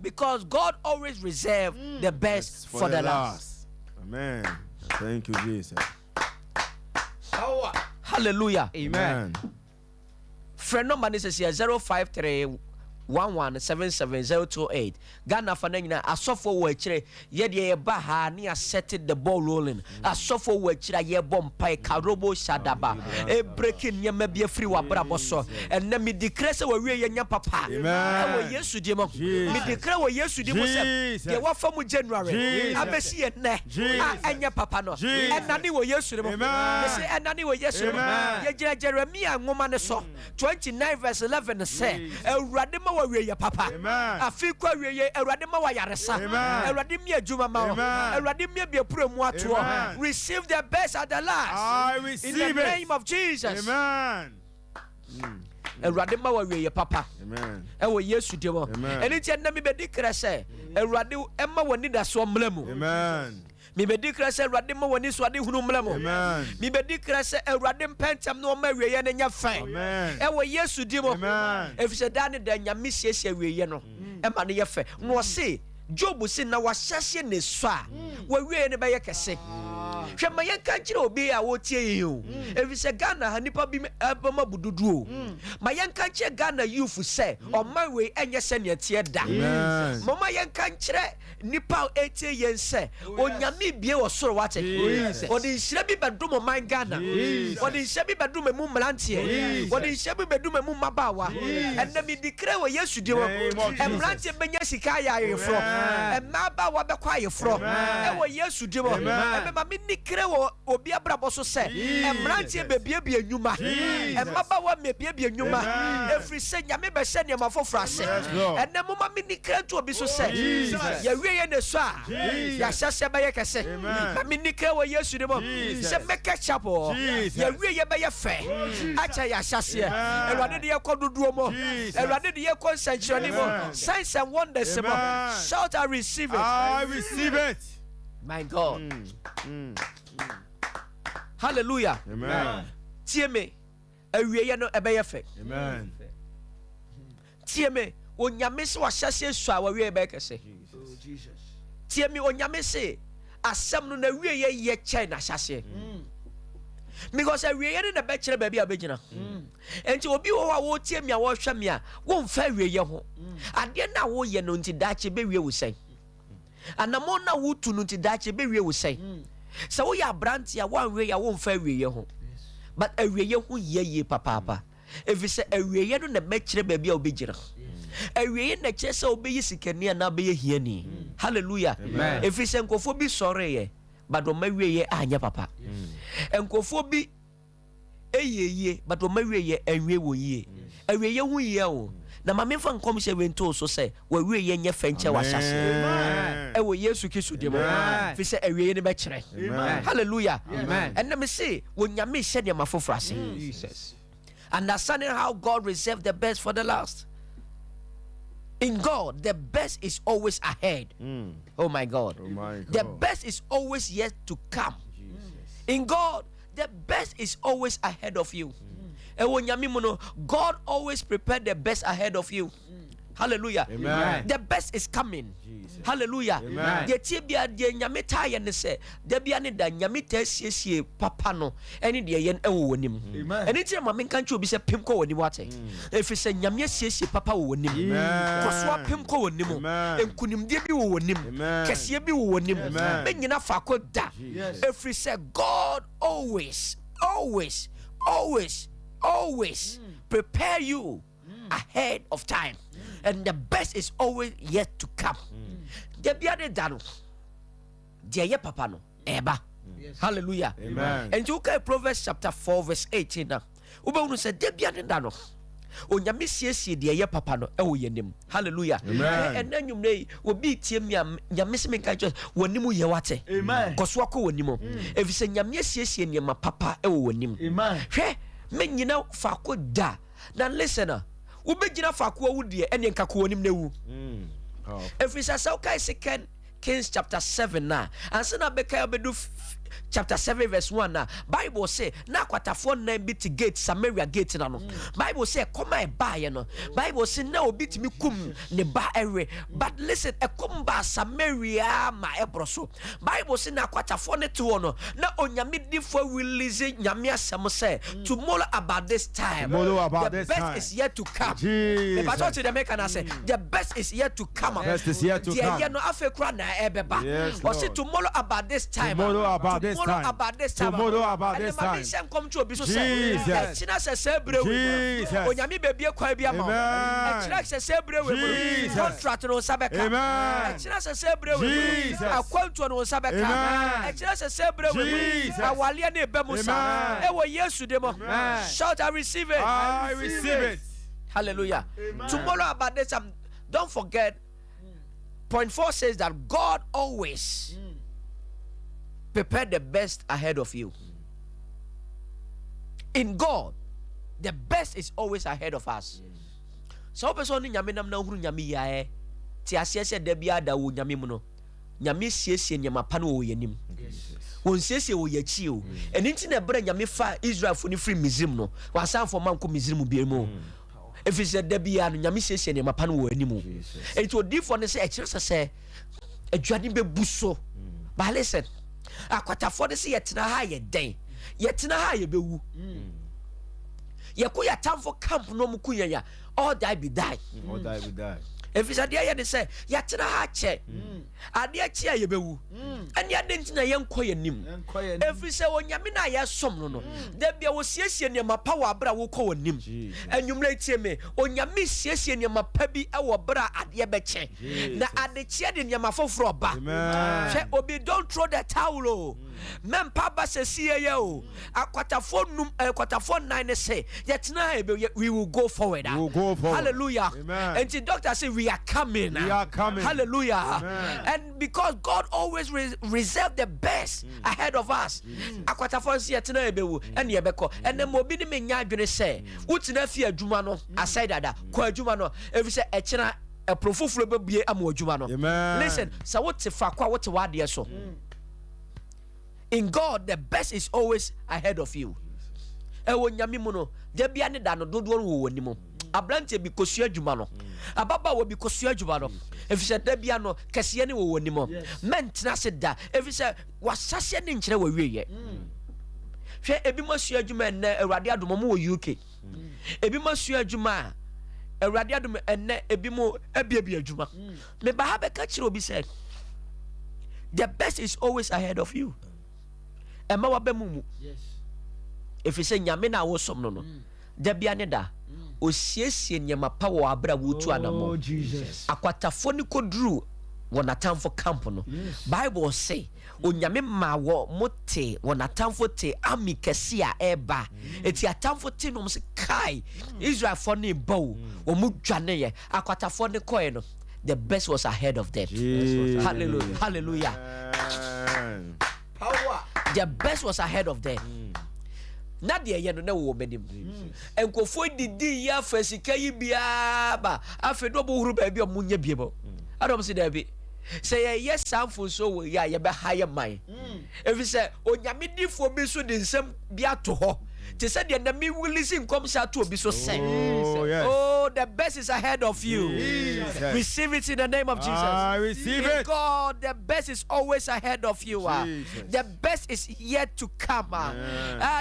because God always reserve the best for the last. Amen. Thank you, Jesus. Hallelujah. Amen. Friend number is 053 1177028 Ghana fa na nyina asofo wo akire ye de ye ba ha ne set the ball rolling asofo wo akire ye bom pai karobo shadaba e breaking nyama bia free wa brabo so enne me declare se wo wie ye nya papa e wo Yesu di mo me declare wo Yesu di mo se ye wa fa mu January abesi ye ne enya papa no enani wo Yesu di mo me se enani wo Yesu ye gira Jeremia ngoma ne so 29 verse 11 say Ewurade ma wa wiye papa afi kwa wiye Ewurade ma wa yaresa Ewurade mi adwuma ma wo Ewurade mi bia pure mu ato receive the best at the last. I receive in the name of Jesus. Amen. Ewurade ma wa wiye papa Amen. Ewo Yesu de mo eni tie na mi be declare say Ewurade ema woni da so mlamu. Amen. Me be declare say Ewurade ma woni so ade hunu mlamu. Amen. Me be declare say Ewurade mpentam no ma wiye ne nya fan. Amen. Ewo Yesu di mo Amen. efise da ne da nyame siesie wiye no ema ne ye fe no se Job se na wa hyehye ne so a wa wiye ne be ye kese hwe ma ye ka kire obi a wo tie yi o efise Ghana ha nipa bi ma bududu o ma ye ka kire Ghana youth se o ma we enye se ne tie da mo ma ye ka kire nipa etie yen se onyame bie wo soro wate o de nhire bi bedum man Ghana o de nhire bi bedum mu mlantie o de nhire bi bedum mu mabawa enne mi declare wo Yesu di wo mlantie benya sika ya yefro mabawa be kwa yefro e wo Yesu di wo ma mi declare wo obi abrabo so se mlantie bebie enwuma mabawa mebie enwuma every se nyame be se ne mafofra ase enne mo ma mi declare to obi so se ya ye ne so a ya hyase be ye kese ma mi nika wo Yesu de mo se make chapo ya wie ye be ye fe acha ya hyase Ewurade de ye koduduo mo Ewurade de ye konsentrani mo signs and wonders mo shout I receive it. I receive it. My God. Hallelujah. Amen. Tie me awie ye no e be ye fe. Amen. Tie me onyame se wa hyase so a wa wie be kese. Jesus. Tie me onyame se asem no na wie ye kyai na hyase because awie ye na be kyere ba bia begina enti obi wo wa wo tie me a wo hwe me a wo mfa awie ye ho ade na wo ye no nti dache be wie wo sai anamo na wo tu no nti dache be wie wo sai se wo ya branti a wo anwie ya wo mfa awie ye ho but awie ye ho ye papa efi se awie ye no na be kyere ba bia obegina awie na kyere se obeyi sikani na be ye hiani. Hallelujah. If it's enkofobi sorry but o mawie anya papa enkofobi eyeye but o mawie enwe wo yie awie hu yie o na ma memfa nkom hye wento so se wa wie nye fenche wa hyase e wo Yesu Kristo de mo fi se awie ne be kire. Hallelujah. And let me see wo nyame hye de mafofra se Jesus. Understanding how God reserved the best for the last. In God, the best is always ahead. Oh my God. The best is always yet to come. In God, the best is always ahead of you. God always prepared the best ahead of you. Hallelujah. Amen. The best is coming. Jesus. Hallelujah. The tibia de nyameta ye ne se de bia ne da nyameta siesie papa no ene de ye ewo wonim. Ene ti ma men kan che obi se pem ko wonim wate. Efi se nyame siesie papa wo wonim. Koso pem ko wonim. Enkunim de bi wo wonim. Kese bi wo wonim. Ben nyina fa ko da. Efi se God always prepare you ahead of time. And the best is always yet to come. The biade dano. Dia papa no. Eba. Hallelujah. Amen. And you can Proverbs chapter 4 verse 18 now. Uba unu se de biade dano. onyame siesie de ye papa no e wo yenim. Hallelujah. And then you may obi tie me nyame se me ka just wonim ye wate. Amen. Koso akọ wonim. Efi se nyame siesie ne ma papa e wo wonim. Amen. Hwe me nyina fa ko da. Now listen, wo begina fa ko wu de ene nka ko wonim na wu. Efi se sa okay second Kings chapter 7 na. And so na beka obedu chapter 7 verse 1 na Bible say na kwatafo nan bi to gate Samaria gate na no. Bible say come e ba ye no. Bible say na obi timi kum ne ba ewe. But listen, e come ba Samaria ma e broso. Bible say na kwatafo ne to no na onyame difo release nyame asem say tomorrow about this time. The best is yet to come. The pastor to the make and say the best is yet to come. Best is yet to come. Yeah, no afa kura na e beba. Or say tomorrow about this time. Tomorrow about this time. About this time. Tomorrow about this time. And come to obi so say. Jesus. China say sebre we. Onyame bebie kwa bia ma. Amen. China say sebre we. Contract no sabeka. Amen. China say sebre we. Akwanto no sabeka. China say sebre we. Awale na ebe musa. E wo Yesu de mo. Shout, I receive it. I receive it. Hallelujah. Amen. Tomorrow about this time, don't forget. Point 4 says that God always prepare the best ahead of you. In God, the best is always ahead of us. So person ni nyame nam na huru nyame ya e ti asese da bia da wo nyame mu no nyame siesie nyama pa no wo yanim won siesie wo yachi o eni nti na bra nyame fa Israel fo ni free Misrim no wasan fo man ko Misrim bi mu if is da bia no nyame siesie nyama pa no wo anim enti odi fo ne se e kire se adwade be buso but listen akwatafo de se yetena ha ye den yetena ha ye bewu ye ko ya tamfo camp no mu kuya ya all die be die. All die be die. If it's a day, they say, Yatna Hache, Adia Chia Yebu, and Yadintina young Koyanim. If we say, when Yamina ya somno, there be a was yes in your power bra will call him. And you may tell me, on your miss yes in your pebi our bra at Yabeche. Now at the ched in your mafo froba. Obi don't throw the towel. Men papa says, see yo, a quatafone 9 say, Yatna, we will go forward. We will go forward. Hallelujah. Amen. And the doctor say, we are coming. We are coming. Hallelujah. Amen. And because God always reserve the best ahead of us. Akwatafo si etena ebewu ene ebeko ene mo bi ni menya adwene se utina fi adwuma no aside dada kwa adwuma no efi se ekira profufuro bebie ama adwuma no. Listen, so what fa kwa what wade so. In God, the best is always ahead of you. Ewo nyame mu no de bia ne da no dodo wo woni mu. Abrante bi kosua adwuma no ababa wo bi kosua adwuma no efise da bia no kese ne wo woni mo mentena se da efise wasase ne nkyere wo wieye hwe ebi masua adwuma enne awurade adomo mo wo UK ebi masua adwuma awurade adomo enne ebi mo abia adwuma me ba ha be ka kire obi say the best is always ahead of you ema wa be mumu efise nyame na wo som no da bia ne da osiesie nyama pa wo abra wotu anamo akwatafo ni kodru wonatamfo camp no Bible say onyame ma wo mote wonatamfo te ami kese a eba eti atamfo te no se kai Israel for ni bow wo mu dwane ye akwatafo ni koe no the best was ahead of them. Hallelujah. Hallelujah. Power. The best was ahead of them. Na de ye no na wo benim enkofo didi ya fasika yi bia ba afedo bo huru ba bia munya biebo adom se da bi say yes samfo so wo ya ye be higher mind if say onyame difo bi so de nsem bia to ho te say de na me releasing come say to obi so say oh the best is ahead of you. Receive it in the name of Jesus. I receive it. God, the best is always ahead of you. The best is yet to come.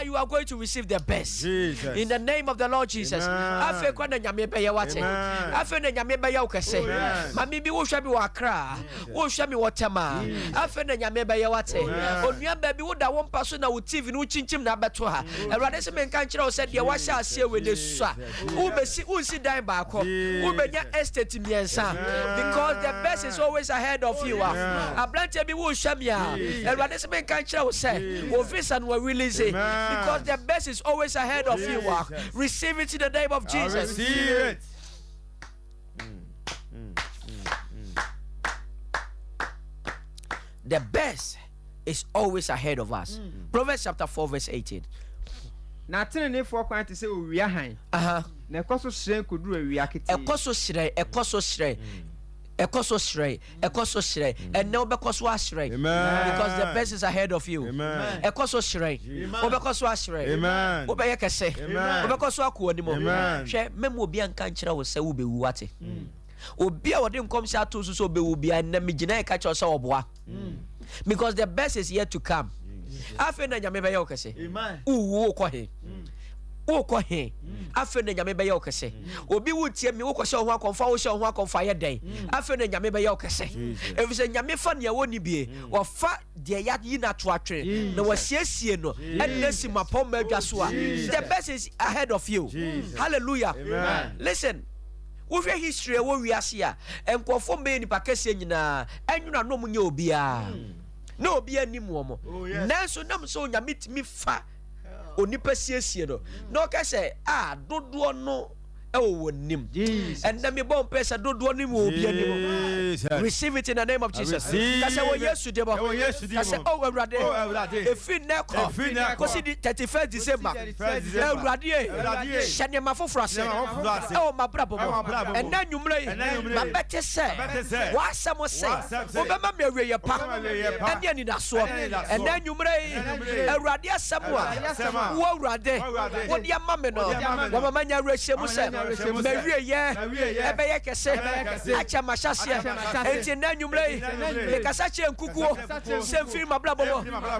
You are going to receive the best in the name of the Lord Jesus. Afe kwa na nyame be ye wate. Afe na nyame be ye ukese. Mami bi wo hwa bi wa Accra. Wo hwa mi wotema. Afe na nyame be ye wate. Onua ba bi wo da wo mpa so na wo TV no chinchim na beto ha. Erwade se men kan kire o said dia wa sha ase we de so a wo si dan ba ko wo benya estate miensa because the best is always ahead of you. Ablante bi wo hwa mi a Erwade se men kan kire o say wo visa no release because the best is always ahead of you. Receive it in the name of Jesus. Receive it. The best is always ahead of us. Proverbs chapter 4 verse 18. Na tenenefo kwan te se owia han. Na ekoso hyerɛn koduru awia kete. Ekoso hyerɛn. And now because we are hyerɛn. Because the best is ahead of you. Ekoso hyerɛn. Obekɔ so hyerɛn. Obɛyɛ kɛse. Obekɔ so akɔ animo. Hwɛ memo obi anka nkyerɛ wo sɛ wo bewu wate. Obi a wode nkom sha to so bewu bia na megyina e ka kyerɛ sɛ oboa. Because the best is yet to come. Afi na nyame bɛyɛ wo kɛse. Wo kɔ he. Afi na nyame bɛyɛ wo kɛse. Obi wo tie mi wo kɔ hyɛ ho akɔmfa wo hyɛ ho akɔmfa yɛ dɛn. Afi na nyame bɛyɛ wo kɛse. Efi sɛ nyame fa ne wo ni bie. Wo fa de ya yi na to atwe. Na wo siesie no. And si mapɔ ma adwa so a. The best is ahead of you. Hallelujah. Listen. Wohwɛ history wo wiase a enkofo me nipa kɛse nyina enwuna no munye obia na obia nim wo mo nanso nam so nyame timi fa onipa siesie no na ɔkɛsɛ dodo no ewo nim and na me bon pesa dodo no mo obia nim. Receive it in the name of Jesus. Kase wo Yesu de bo kase Awurade efi ne ko kosi di 31st December Awurade hyɛne mafoforo ase ma brabo mo ɛna nwumre yi ma bɛte sɛ wasɛm sɛ obɛma me awie pa ɛne ani na so ɛna nwumre yi Awurade asɛm a wo Awurade wo de ama me no wo mama nya awie mu sɛ mawie ye ɛbɛyɛ kɛse akyɛ mahyɛseɛ enti na nwumre yi mekasa kyerɛ nkukuo sɛ mfiri mabrabɔ mo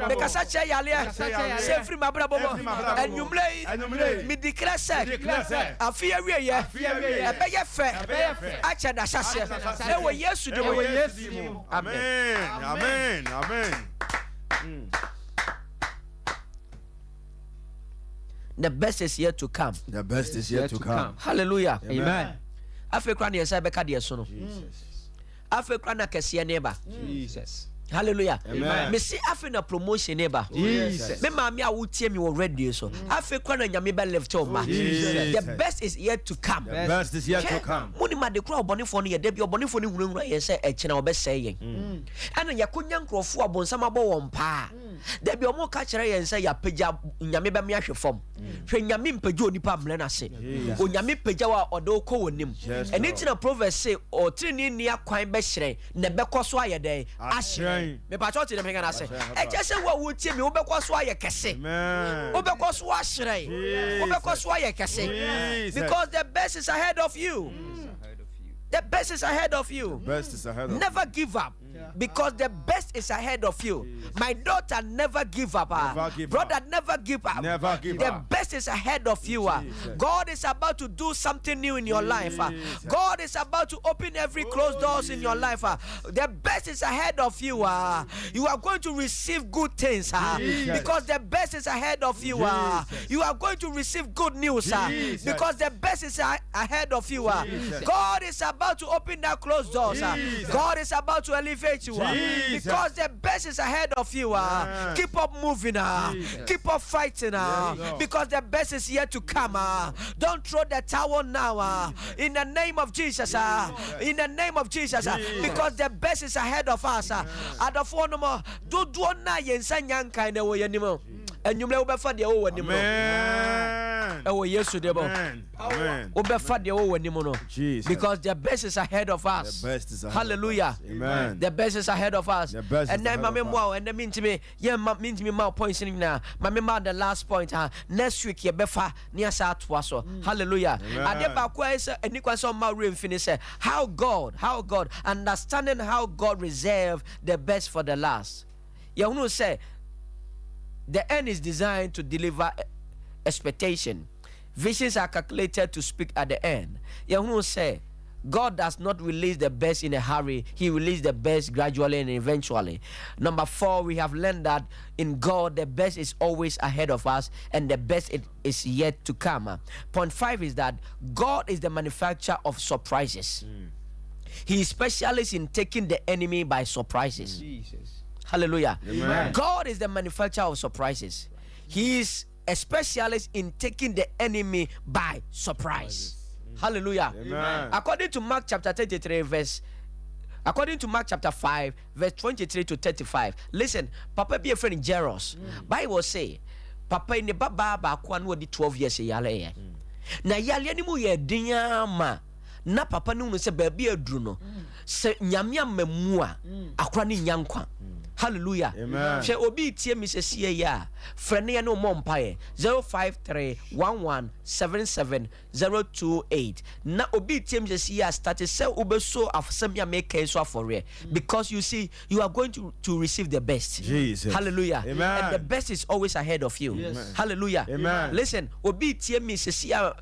mekasa kyerɛ yaleɛ sɛ mfiri mabrabɔ mo anwumre yi medikra sɛ afi awie ye ɛbɛyɛ fɛ akyɛ nahyɛseɛ ɛwɔ Yesu de mo. Amen. The best is yet to come. The best is yet to come. Hallelujah. Amen. Afekra ne yesa beka de so no. Afekra na kese ne ba. Jesus. Hallelujah. Amen. Me see afe na promotion ne ba. Jesus. Me ma me a wotie me already so. Afekra na nyame be left o ma. The best is yet to come. The best is yet to come. Muni ma de kra obonefo no ye de bi obonefo no hunhunra ye se eche na obese yen. Ana yakonya nkrofo abonsam abo won pa. De bi omo ka kire yen se ya pagya nyame be me ahwe fom. Hwe nyame mpagya onipa mle na se. O nyame pagya wa odo ko wonim. Eni tina Proverbs say o trini ni akwan be hyere na be koso aye den ahye. Me pa choti dem hega na se. Eche se wo tie me wo be koso aye kese. Wo be koso ahyere. Wo be koso aye kese. Because the best is ahead of you. The best is ahead of you. Best is ahead of Never give up. Because the best is ahead of you. My daughter, never give up. Brother, never give up. Never give the up. best is ahead of you. God is about to do something new in your life. God is about to open every closed doors in your life. The best is ahead of you. You are going to receive good things because the best is ahead of you. You are going to receive good news because the best is ahead of you. God is about to open that closed doors. God is about to elevate you because the best is ahead of you. Keep up moving, keep up fighting because the best is yet to come. Don't throw the towel now in the name of Jesus. In the name of Jesus, because the best is ahead of us. Amen. Yesu debo. Because the best is ahead of us. The best is ahead. Hallelujah. Amen. The best is ahead of us. The best and is then ahead of us. and then mean to me, mean to me more points in now. The last point. Next week, you befa near South Waso. Hallelujah. And then and you can my room finish. How God, understanding how God reserved the best for the last. You know, say the end is designed to deliver expectation. Visions are calculated to speak at the end. You know, say God does not release the best in a hurry. He releases the best gradually and eventually. Number 4, we have learned that in God, the best is always ahead of us and the best is yet to come. Point 5 is that God is the manufacturer of surprises. He is specialist in taking the enemy by surprises. Jesus. Hallelujah. Amen. God is the manufacturer of surprises. He is a specialist in taking the enemy by surprise. Hallelujah. Amen. According to Mark chapter 5 verse 23 to 35. Listen, Papa be a friend in Jairus. Bible say Papa in the baba ba kwa no di 12 years yale. Na yale ni mu ye dinyama. Na papa no se ba bi aduru no. Se nyame amamua akwa ni nyankwa. Hallelujah. Amen. She obi tie mi sesie ya. Frene no mo mpae 05311770228. Na obi tie mi sesie ya start say obeso afsam ya make so afore. Because you see you are going to receive the best. Jesus. Hallelujah. Amen. And the best is always ahead of you. Yes. Hallelujah. Amen. Listen, obi tie mi sesie ya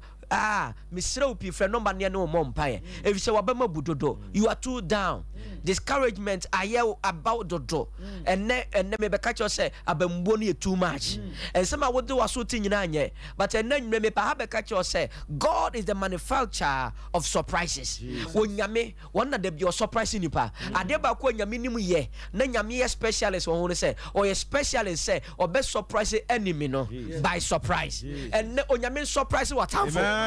Mr. P friend number near no mom pie. If you say wabema budodo, you are too down. Discouragement I about dodo. And then me catch you say abemboni too much. And some would do a shooting in but and then me perhaps catch you say God is the manufacturer of surprises. When yame one of the your surprise in you pa. Adeba ko nyame ye. Na nyame specialist won say or a specialist say or best surprise enemy no by surprise. And onyame surprise what time for.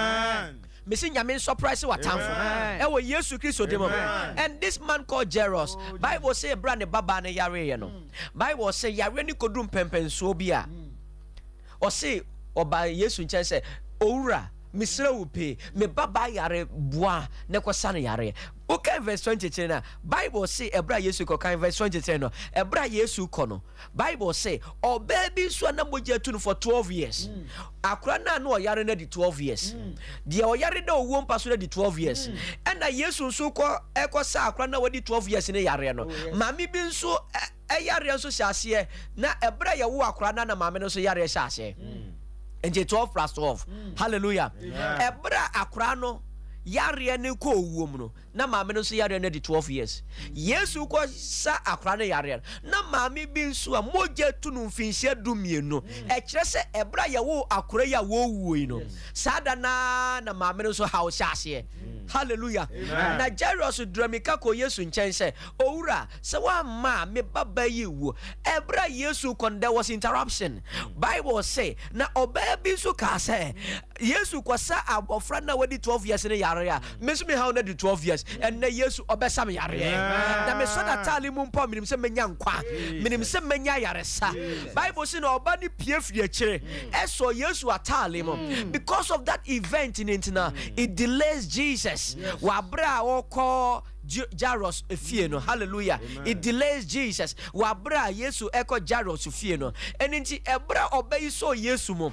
Missing Yamin surprise what time for. Yesu Christo demo. And this man called Jairus, Bible say brand baba na yare no. Bible say yare ni kodum pempen so bia. Or say or by Yesu nchen say owura misra upe me baba yare boa ne kwasa yare. Okay, verse 23 na Bible say ebra Yesu ko kan verse 23 no ebra Yesu ko no Bible say o baby so na moja tunu for 12 years akra na no yare na di 12 years de o yare da owo mpa so na di 12 years and na Yesu so ko sa akra na wadi 12 years ne yare no mami bi nso yare nso hyase na ebra ye wo akra na mami no so yare hyase and 12 plus 12 hallelujah ebra akra no yare ne ko owom no na maame no so yare na di 12 years Yesu ko sa akra ne yare na maame bi nso a moja tunu mfinhye dumienu e kire se ebra ye wo akra ya wo wuoi no sada na maame no so hawo hyase hallelujah. Na Jairus dramika ko Yesu nchen se owura se wa ma me baba yi wo ebra Yesu kon there was interruption. Bible say na oba bi so ka se Yesu ko sa abofra na wadi 12 years ne yare a me so me how na di 12 years and na Yesu obesa me yare na me so na tali mu mpo minim se menya nkwa minim se menya yare sa. Bible say na oba ni pie fie kire eso Yesu atali mo because of that event in intina it delays Jesus. Wabra oko Jairus efie no hallelujah. It delays Jesus. Wabra Yesu eko Jairus efie no eninti ebra obayi so Yesu mo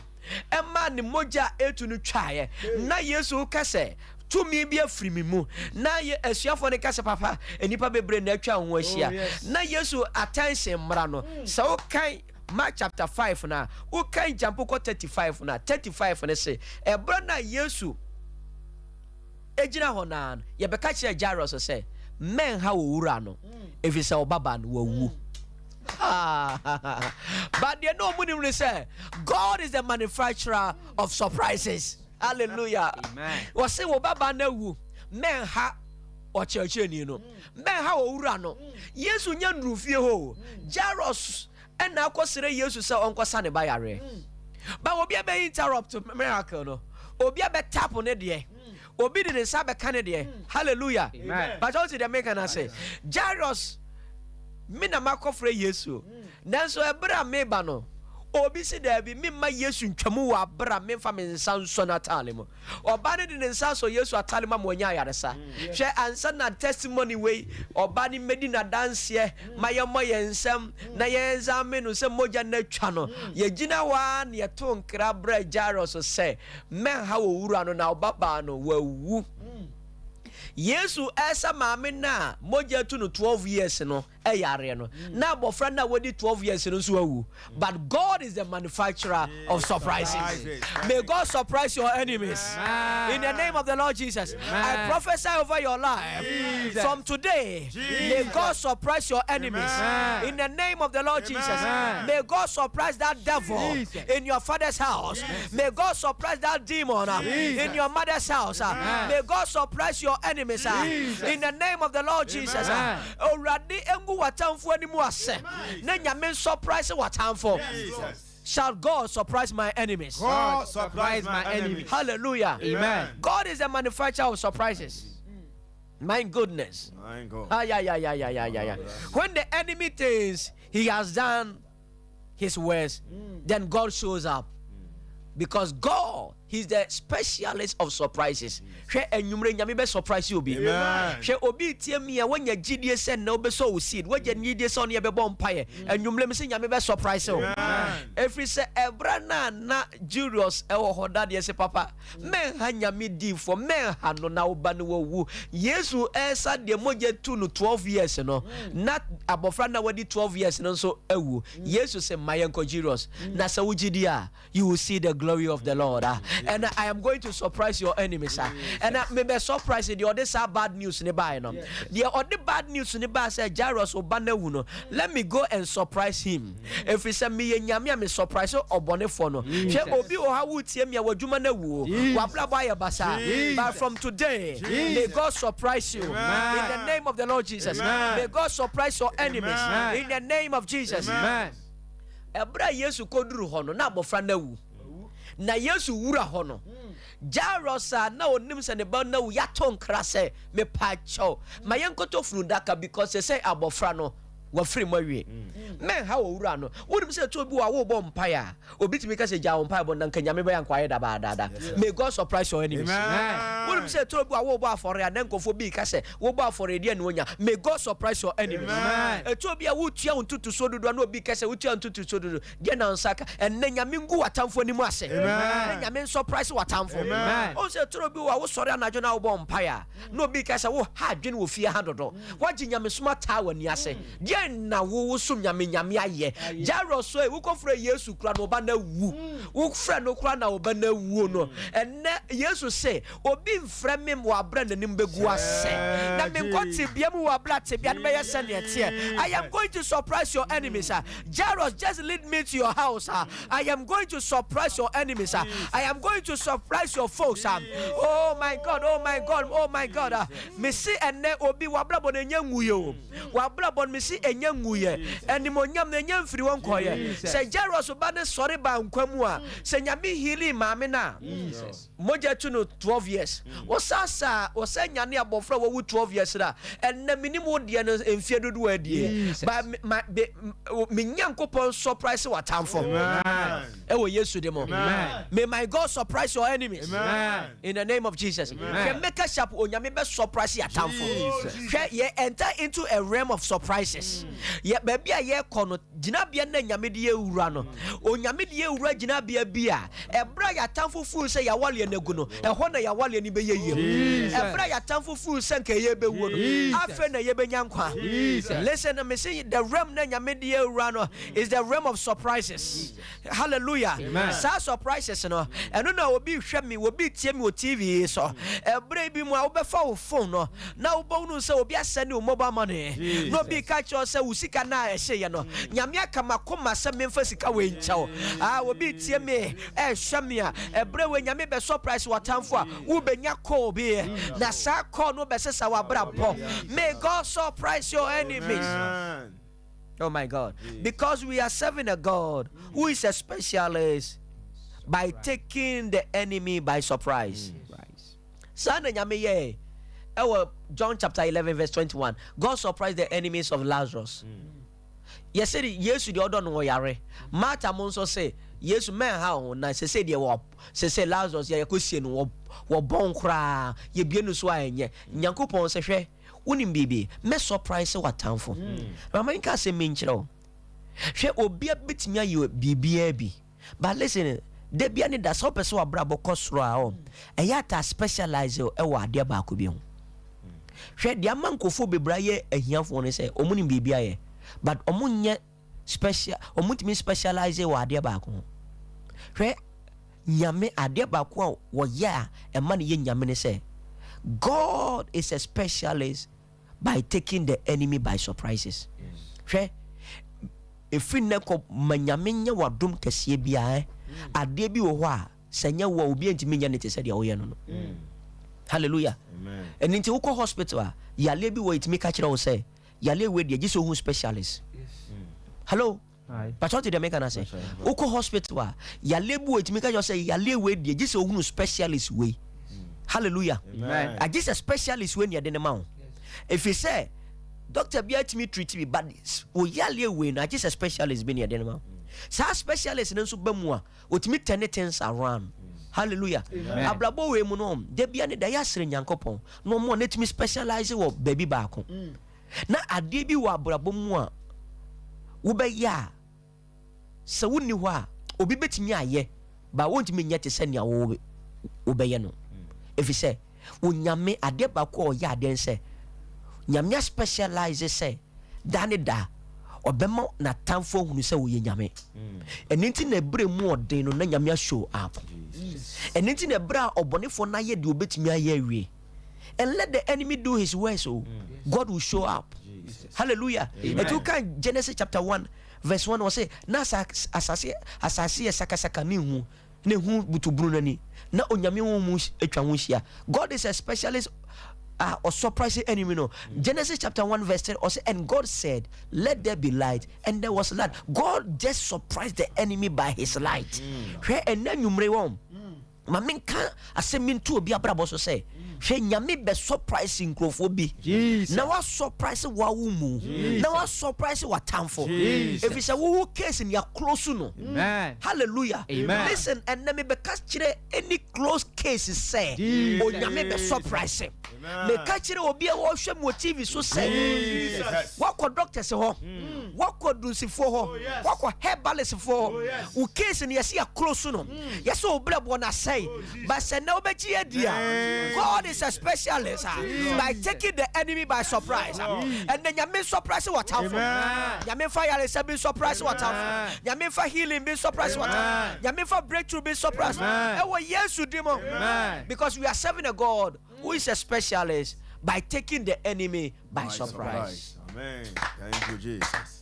emma ni moja etu no twae na Yesu kase to me be a free me mu na ye asuafo ne kase papa enipa bebre na atwa ho ahia na Yesu attention mra no so kan Mark chapter 5 na u kan jump ko 35 na 35 ne say ebra na Yesu ejina hona ye beka kire Jairus say men ha wo wura no if you say obaba no wawu. But they know money say God is the manufacturer of surprises. Hallelujah. Amen. Was say obaba na wu men ha o church ni no men ha wo wura no Yesu nya ndrufie ho Jairus and na akosere Yesu say onkosa ne ba yare. But obi be interrupt miracle no obi be tap on de obi de sabe kanede. Hallelujah. Amen. But also the make and say Jairus mina makofre Yesu nanso ebra meba no obi si da bi mimma Yesu ntwamu wa bra memfa me nsanso na tale mo oba ne de nsanso Yesu atale ma mo nya yaresa hwe ansa na testimony we oba ne medi na danse mayemo yensam na yenzame no se moja na twa no ye gina wa ne to nkra bra Jairus se men ha wo wura no na obaba no wawu Yesu esa maame na moja tu no 12 years no eyare no na abofra na wodi 12 years no so awu. But God is the manufacturer of surprises. May God surprise your enemies in the name of the Lord Jesus. I prophesy over your life from today. May God surprise your enemies in the name of the Lord Jesus. May God surprise that devil in your father's house. May God surprise that demon in your mother's house. May God surprise your enemies in the name of the Lord Jesus. Already engu watamfu animu ase. Na nyame surprise watamfu. Shall God surprise my enemies? God surprise my enemies. Hallelujah. Amen. God is a manufacturer of surprises. My goodness. My God. Yeah. When the enemy thinks he has done his worst, then God shows up. Because God, He's the specialist of surprises. She enyumre nyame be surprise you obi. She obi tie mi a wonya gidie se na obe so seed. Wo je nidie se on ye be bom paye. Enyumre me se nyame be surprise you. Every se ebra na Julius e wo hoda de se papa. Men ha nyame di for men ha no na oba no wu. Yesu esa de moje tu no 12 years no. Not abofra na wadi 12 years no so ewu. Yesu se mayenko Julius. Na se wugidi a you will see the glory of the Lord. And I am going to surprise your enemies. And maybe surprise the other bad news nearby. The other bad news nearby said Jairus Obane Wuno. Let me go and surprise him. If he said me nyamia me surprise or bonefono. She obi o ha wutie me wadwuma wu. Wabla boy basa. But from today, may God surprise you in the name of the Lord Jesus. May God surprise your enemies in the name of Jesus. Ebra Yesu koduru hono na abofra na wu. Na Yesu wura hono. Jairus na onim se ne ba na wu yato nkra se me pa cho. Ma yenkoto funu daka because they say abofra no wa free mawie. Men ha wura no. Wonim se to bi wa wo bom paya. Obi timi ka se ja wo paya bo na nka nyame ba yankwaye da ba da. May God surprise your enemies. Wonim se to bi wa wo bo afore na nkofo bi ka se wo bo afore de na onya. May God surprise your enemies. E to bi a wo tua untutu so dodo na obi ka se wo tua untutu so dodo. De na nsaka en na nyame ngu watamfo ni mu ase. Nyame surprise watamfo. O se to bi wa wo sore anajo na wo bom paya. Na obi ka se wo ha adwene wo fie ha dodo. Waji nyame suma ta wani ase. Na wo sum nyame aye Jairus so e wo kofre Yesu kura no ba na wu wo frɛ no kura na oba na wu no enne Yesu se obi mfrɛ me mo abra nanim begu ase na me nkɔte bia mu wa bra te bia no bɛyɛ sɛ ne tie. I am going to surprise your enemies. Jairus, just lead me to your house. I am going to surprise your enemies. I am going to surprise your folks. Oh my God. Me see enne obi wa bra bon enya nwuye wa bra bon me see enya nwuye enimonyam na enya mfiri won koye se Jairus ba ne sori ba nkwamu a se nyame hili maame na moja tu no 12 years osasa osanya ne abofra wo 12 years da enne minim wo de no emfie dodo adie ba me nyankopon surprise watamfo e wo Yesu de mo. May my God surprise your enemies in the name of Jesus. Can make a sharp onyame be surprise yatamfo. Ye enter into a realm of surprises. Ye baby a ye kono jinabia na nyame de ewura no onyame de ewura jinabia bia ebra yatamfo fu se ya wale na gu no ehɔ na ya wale ni be yeyem ebra yatamfo fu se nka ye be wo no afa na ye be nyankwa. Listen, me say the realm na nyame de ewura no is the realm of surprises. Hallelujah. Sa surprises no eno na obi hwɛ me obi tie me o TV so ebra bi mu a obefa wo phone no na wo bo no se obi asend wo mobile money no bi ka cho se wo sika na ehye ye no nyame aka makoma se memfa sika we nkyɛw obi tie me hwɛ me a ebra we nyame be surprise watamfo a wo benya call bi na sa call no be sesa wa bra po. May God surprise your enemies. Oh my God. Because we are serving a God who is a specialist by taking the enemy by surprise. Sana nyame ye. John chapter 11 verse 21. God surprised the enemies of Lazarus. Yes, said Yesu the other no yare. Martha monso say Yesu men how na say the wo say Lazarus ye yakosie no wo bon kra ye bienu so ayenye. Nyankopon se hwe unim bibi me surprise watamfo. Mama nka se menkyerɛ. Hwe obi abetimi aye bibia bi. But listen, de bia ne da so pese wa bra bokɔ soro a o. Eya ta specialize e wa ade ba ko bi ho. hwe dia mankofo bebraye ahiafo ne say omuni bibia ye but omunye special omutimi specialize wa ade ba ko hwe nyame ade ba ko wo ya e ma ne ye nyame ne say God is a specialist by taking the enemy by surprises. Hwe efri ne ko manyame nya wadom kese bia ade bi wo ho a senya wo obi antimi nya ne te se dia wo ye no. Hallelujah. Amen. And into uko hospital yale bi wo itimi ka kire wo say yale we dia giso hu specialist. Yes. Hello. Hi. But what did they make an say? Uko hospital yale bi wo itimi ka yo say yale we dia giso hu specialist we. Hallelujah. Amen. I just a specialist when you're the man. If you say doctor be at me treat me but o yale we na just a specialist be near the man. Sa specialist no so ba mu a otimi turn things around. Hallelujah. Ablabo we mu no de bia ne da ya sere nyankopon no mo na timi specialize wo baby baako na ade bi wo abrabo mu a wo be ya se woni ho a obi betimi aye ba wontimi nya te se nia wo be ye no if you say unyame ade baako o ya den se nyame specialize se dane da obema na tamfo hunu se wo ye nyame eninti na bre mu odin no na nyame show up eninti na bra obonefo na ye de obetimi aye awie and let the enemy do his work so God will show up. Hallelujah. And you can Genesis chapter 1 verse 1 was say na asase sakasaka ni hu ne hu butu brunani na onyame wo mu etwa ho hia. God is a specialist or surprising enemy no. Genesis chapter 1 verse 10 also and God said let there be light and there was light. God just surprised the enemy by his light. Hwe ena nwumre won maminka asemintu obi abrabo so say hwe nyame be surprising nkrofo bi na wa surprise wa wumu na wa surprise wa tamfo if you say wo case in your close no. Amen. Hallelujah. Amen. Listen and let me be catch any close cases say o nyame be surprise me catch obi e wo hwe mo TV so say what ko doctor say ho what ko dusifo ho what ko herbalist for wo case in yes ya close no yes o blabo na say but say na obechi edia God is a specialist by taking the enemy by surprise and then nyame surprise what have nyame fire is be surprise what have nyame for healing be surprise what have nyame for breakthrough be surprise e wo yesu dimo because we are serving a God who is a specialist by taking the enemy by surprise. Amen. Thank you, Jesus.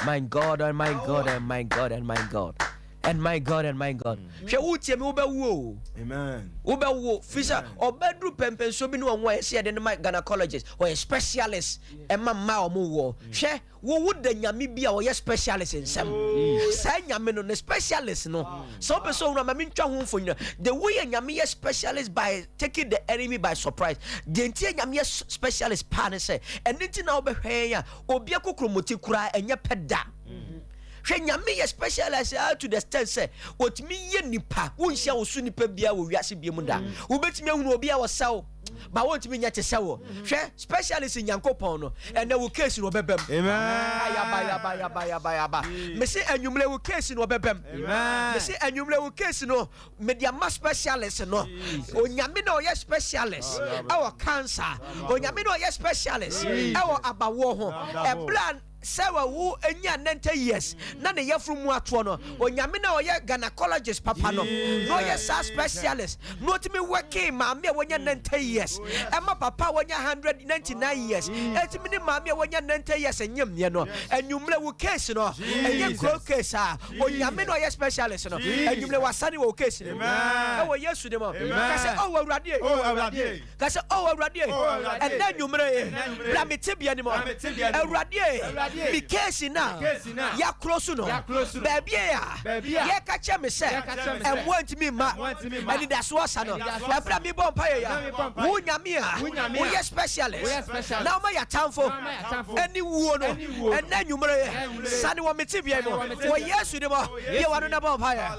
My God and my God and my God and my God. And my God and my God. She utie me obewu. Amen. Obewu fisha obedru pempen so bi no won say the gynecologist or a specialist e ma omo wo. She wo would the nyame bi a wo specialist in some. Say nyame no specialist no. So person no ma mentwa ho mfonyi. The way nyame specialist by taking the enemy by surprise. The entie nyame specialist pa ne say eniti na obehwe ya obi akokromoti kura enye peda. Hwe nyame ye specialize to the extent say otimi ye nipa wonhia wo so nipa bia wo wiase bia mu da wo betimi ahunu obi a wo saw ba wotimi nya te saw hwe specialist nyankopon no ene wo case no bebem amen ayaba me say anwumle wo case no bebem amen me say anwumle wo case no media ma specialist no onyame na o ye specialist our cancer onyame na o ye specialist our abawo ho e plan sewa wo enya 90 years na ne yefru mu ato no onyame na oye gynecologist papa no no ye sa specialist no timi working maame a wonya 90 years ema papa wonya 199 years etimi ni maame a wonya 90 years enyem ne no enwumle wo case no enye grow case a onyame na oye specialist no enwumle wasane wo case no e wo yesu de mo ka se o awurade ka se o awurade and then enwumre bla metibia ni mo awurade be case now ya close no baby ya catch me say and want me ma and that's what no e bra me bomb pa ya wo nyame a wo ye specialist now ma ya tamfo any wo no and then nyumre sane wo metibia no wo yesu de mo ye wa no na bomb pa ya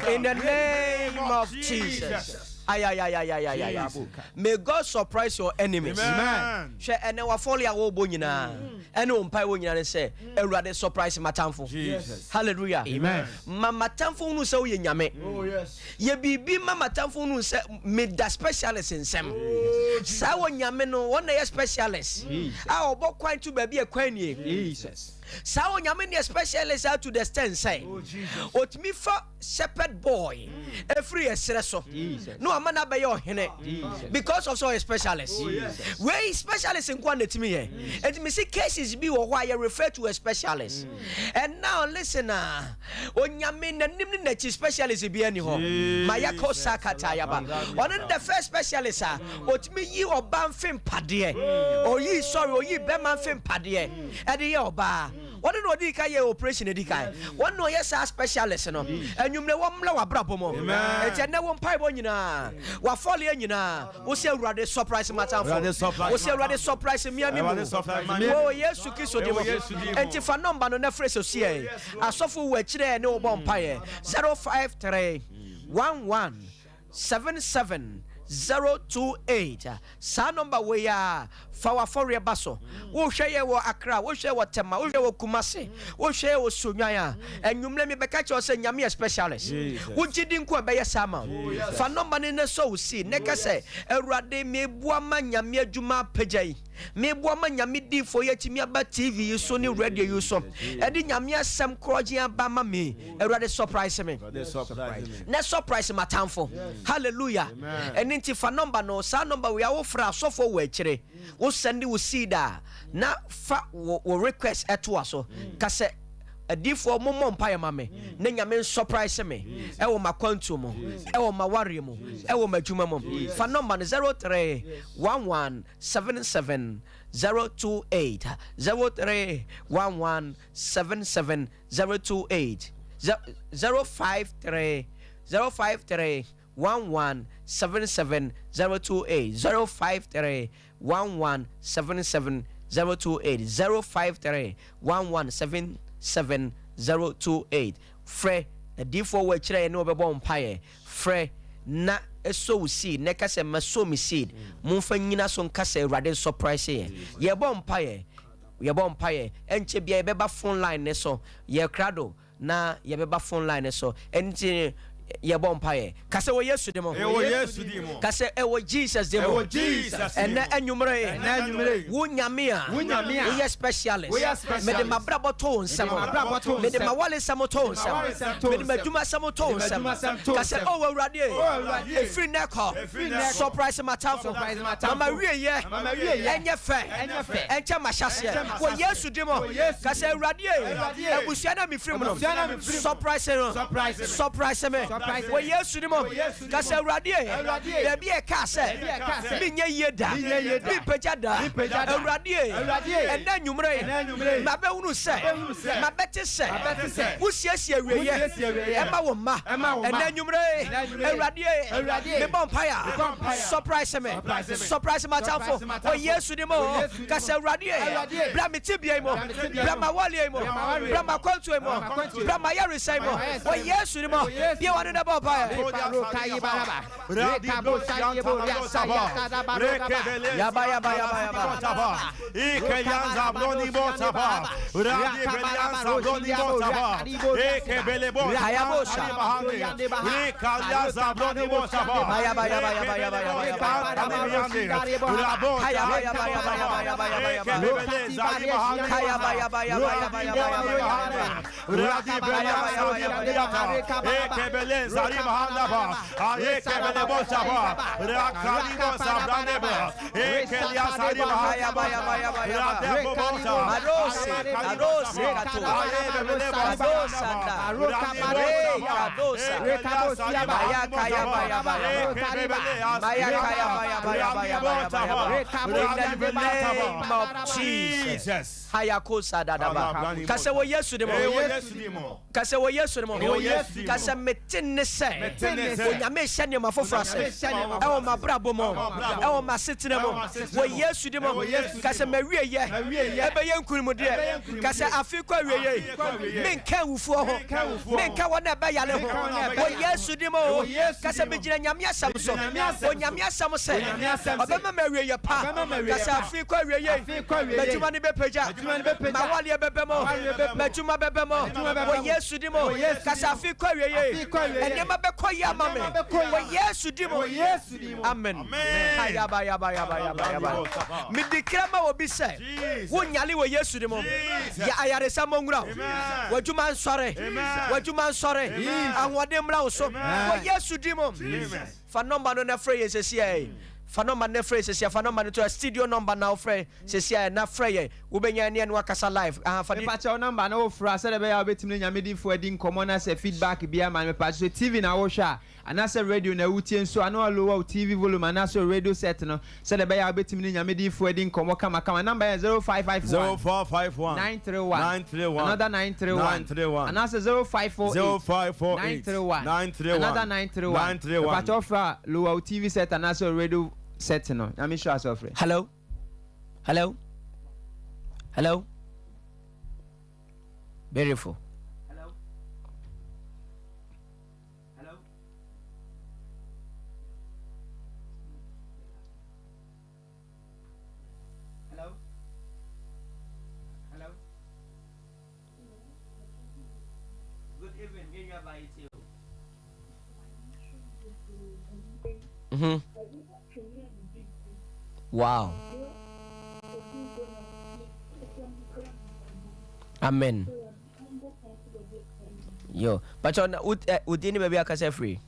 In the name of Jesus. May God surprise your enemies. Amen. Share and our folly our bonina. And on pie when you say, a rather surprise matamfo. Jesus. Hallelujah. Amen. Mama Tamfo no so ye nyame. Oh yes. Ye be Mama Tamfo no say made the specialist in some. Sa wo nyame no one ye specialist. Ah obo kwan to baby a kwan ye. Jesus. Sao nyame ne specialist out to the stand say. Ot me for shepherd boy. Every esre so. No amana be your hene. Because of so a specialist. Where is specialist in quantity me here? And me see cases be or why you refer to a specialist. And now listen o nyame na nim na chi specialist be any ho. Mayako sakata yaba. One of the first specialist ot me yi oba mfem pade. O yi sorry o yi be man fem pade. E de ye oba. What do you do? Your operation edikai. One no yes specialist no. And you know one wa brabo mo. And you know one pipe on you na. Wa folly you na. We say rather surprise matter. We say rather surprise me and me. Oh yes, you kiss odi mo. And if a number no na phrase so here. Asofu we chire no bon paye. 053 11 77 028. Sa number we ya for baso. Wo hwe wo Accra, wo hwe wo Tema, wo hwe wo Kumasi, wo hwe wo Sunyaya. And you let me be catch us nyame a specialist. Wo gidi nko be yesama. Fa number ne so see. Neka say Awurade me buama nyame adwuma pagyan. Me buama nyame di for yetimi aba TV you so ni radio you so. E di nyame asem kroje aba ma me. Awurade surprise me. Na surprise matamfo. Hallelujah. And nti fa number no sa number we are fra so for we kire. Wo send we see da na fa wo request eto aso. Ka se adifo mommo mpaye ma me na nyame surprise me e wo makwantu mo e wo maware mo e wo madwuma mo fa number 03 11 77 028 03 11 77 028 053 11 77 028 053 11 77 028 053 11 7028 Fre the D4 we chere no be bon paye Fre na eso seed ne kase maso mi seed mumfa nyina so nkase Awurade surprise ye bon paye enche bia beba phone line ne so ye krado na ye beba phone line ne so enti ye bompaye kase wo Yesu demo kase wo Jesus demo ene enyumre wo nyame a wo ye specialist me de mabrabo to nsem me de mawale sam to nsem me de maduma sam to nsem kase o awurade e free neko surprise matamfo mama wiye enye fe enche mashase wo Yesu demo kase awurade ebusua na me free mo surprise me wo Yesu demo kase awurade e bia ka se minye yeda bi pejada awurade ena nwumre mabe hunu se mabete se wusiesie wiye ema wo ma ena nwumre awurade me bompaya surprise me matamfo wo Yesu demo kase awurade bra me tibia mo bra ma wale mo bra ma kwantu mo bra ma yaresai mo wo Yesu demo bia wanu na bompaya Jesus. Hayakosa dadaba. Kase wo Yesu demo. Kase wo Yesu demo. Kase metene se. Onyame hye ma fofra se. E wo mabrabo mo. E wo masetene mo. Wo Yesu demo. Kase mawieye. Ebe ye nkurumude. Kase afiko awieye. Menka wufu ho. Menka wona be yale ho. Wo Yesu demo. Kase begina nyame asam so. Onyame asam se. Obema mawieye pa. Kase afiko awieye. Bejuma ni be peja. Mawali bebemo. Bejuma bebemo. Wo Yesu dimo. Kase afiko awieye. Enema be koya mame. Wo Yesu dimo. Amen. Ayaba. Mi dikrama obi se. Wo nyale wo Yesu dimo. Ya ayaresa mongura. Wajuma nsore. Anwode mra wo so. Wo Yesu dimo. Fa number no na free yesesia. Fa number na free yesesia. Fa number to a studio number na free yesesia na free. Wo benya ne wakasa live. Fa me pacha number na wo fra se de be ya betimi nyame difo adi nkomo na se feedback bia man me pacha so TV na wo hwa anase radio na wutie nso ano lower TV volume anase radio set no se de be ya betimi nyame difo adi nkomo kama number 0551 931 another 931 anase 0548 another 931 pacha fra lower TV set anase radio set no nyame sure so free. Hello. Beautiful. Hello. Good evening. Here you are by you. Wow. Amen. Yo, but on udini baby akase free.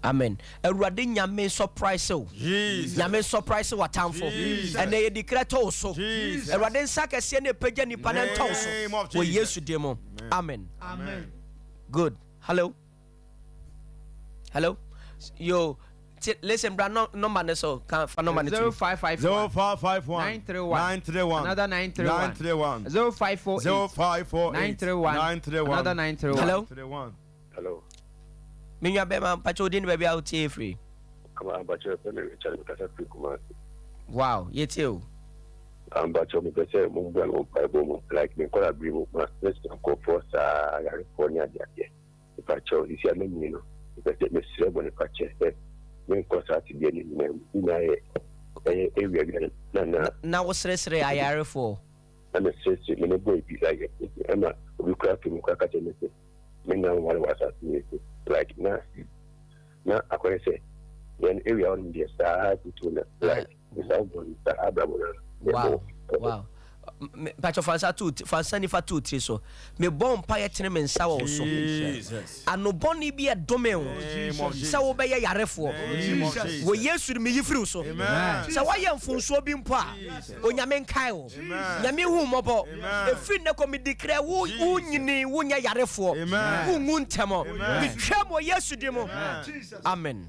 Amen. Awurade nyame surprise o. Nyame surprise watamfo. And they declare to so. Awurade nsakase ne pagya nipa na nto so. Wo Yesu demo. Amen. Good. Hello. Yo, listen, brother, number so can number 0551 931 another 931 0548 931 another 931. Hello. Me ya be man pacho din baby out here free. Ama pacho pe me Richard kasa free kuma. Wow, yeti o. Pacho me pese mo bua mo pa bo like me kola bri mo ma let's go for California dia. Pacho isi ame ni no. Pese me sire bo ne pacho. Me kosa ti dia ni me na area na wo sresre ayare for. Na sresre me no boy bi like ema we crack him, crack at him. Men now one was at me, like now, I can say, when area on the side, like, without one, wow. Wow. Pacho fansa ni fa tu tri so me bon pa ye tene me nsa wo so ano boni bi e dome wo sa wo be ye yarefo wo Yesu me yifiri so sa wa ye mfunso bi mpo a onyame nkai wo nyame hu mobo efi ne ko me declare wo nyini wo nya yarefo wo ngu ntemo me twam wo Yesu di mo amen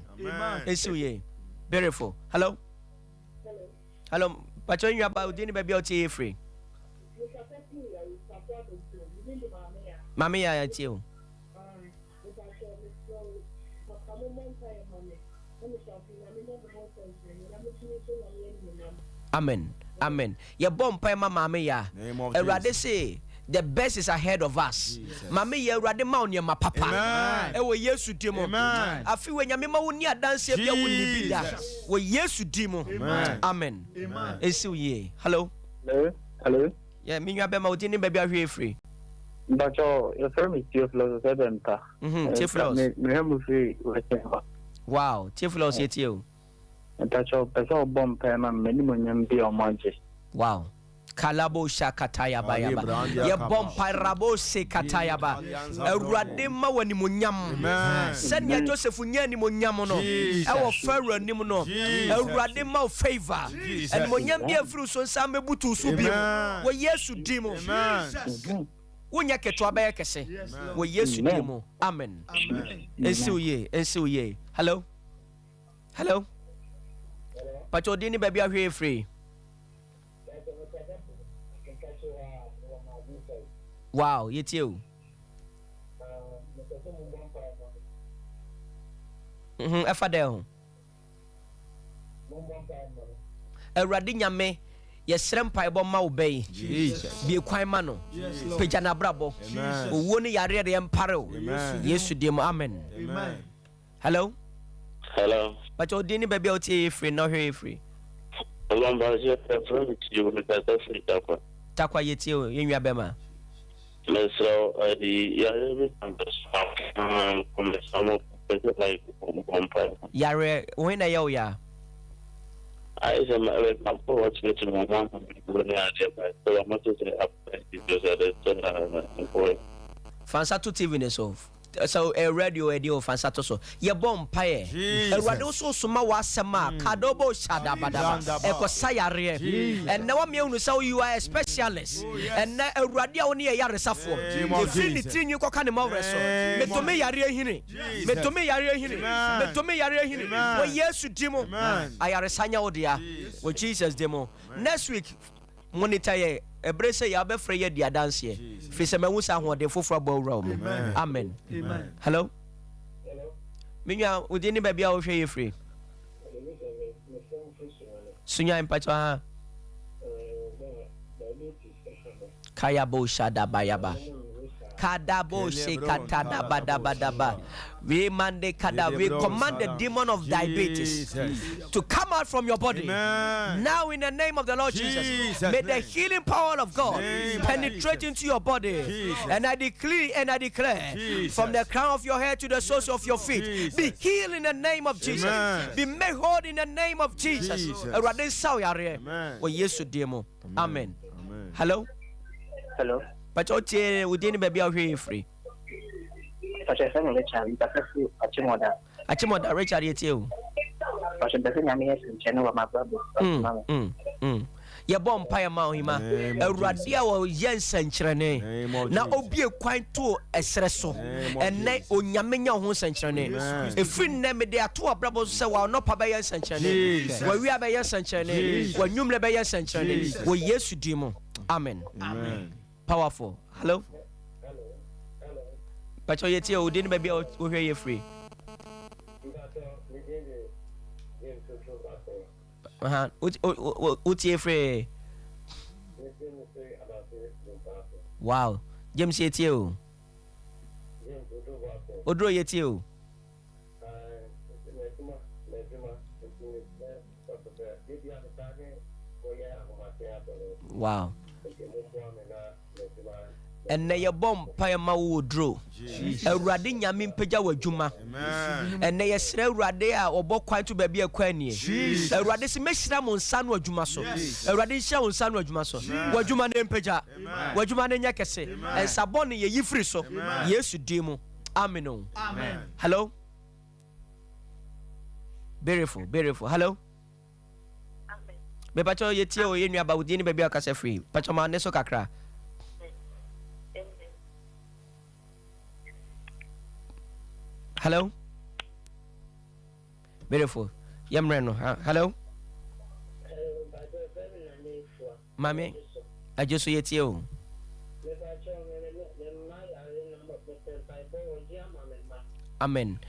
esu ye beautiful hello Pacho you about dini baby out here free Mami ya tio. Amen. Amen. Ye bom pa mama ya. Erade say the best is ahead of us. Mami ya erade ma onia ma papa. E wo Yesu di mo. Afi we nyame ma woni adanse bia woni bi da. Wo Yesu di mo. Amen. Esi ye. Hello. Hello. Yeah, me nwa be ma odini baby ahwe free. But your firm is Theophilus 7. Theophilus. Wow, Theophilus yet you. And that's your person bomb payment minimum be on Monday. Wow. Kalabo shakataya bayaba. Ye bom parabo se katayaba. Eradema wani munyam. Send ya Joseph nyani munyam no. Ewo Pharaoh ni mu no. Eradema favor. And munyam bi afru so nsambe butu so bi. Wo Yesu di mo. Wonya ketwa ba yekese wo Yesu di mo amen ensi ye hello Pacho dini baby ahwe free wow yeti o efadel Eradi nyame yesrem paibo ma obey Jesus bi kwan ma no peja na brabo owo ni yare re empare Yesu dem amen hello but o dini baby o tie free no hwe free hello ba je from you with that free takwa yeti o yenwa be ma so the yare like yare when na yo ya I said, I'm forward to my mom when I did that. So I'm not to say, Fansato TV ne so a radio Fansato so ye bom pae e radio so soma wasema kadobo shada badaba e ko sayare and now me unu say you are a specialist and na radio oni e yaresafo e feel it in you ko kan mo reso me to me yare hini wo Yesu dimo ayaresanya odia wo Jesus dimo next week monitor ye ebrese ya be free ye dia dance ye fi se mawu sa ho de foforo ba wura mo amen hello minya udini ba bia wo hwe ye free sunya empacho ha kaya bo shada bayaba kadabo se katada badabadaba we mande kada we command the demon of diabetes to come out from your body now in the name of the Lord Jesus. May the healing power of God penetrate into your body and I decree and I declare from the crown of your head to the soles of your feet be healed in the name of Jesus. Be made whole in the name of Jesus. Amen. Hello but otie within baby out here free. But I said, Richard, that's a Achimoda Richard yet you. But the thing I mean is general my brother. Ye bom pa ma ohima awurade a wo yensan kyerene na obie kwan to esreso enne onyame nya ho sankyerene efiri nne me de ato abrabo se wa no pa ba yensan kyerene wa wi aba yensan kyerene wa nwumle ba yensan kyerene wo Yesu di mo amen powerful hello Pacho yeti o didn't baby o hear you free uti free wow James yeti o odro yeti o wow and na ye bom pa ma wo dro awurade nyame mpagya wadwuma and na ye sere awurade a obọ kwan to baabi akwani awurade se mehyira mo nsa no adwuma so awurade hyira wo nsa no adwuma so wadwuma ne mpagya wadwuma ne nya kese ensabon ye yifiri so yesu dimo amen. Hello, beautiful hello me pacho ye tie o ye nua ba wodi ni baabi akasa free pacho ma ne so kakra. Hello, beautiful yemre no hello mami ajeso ye tie o amen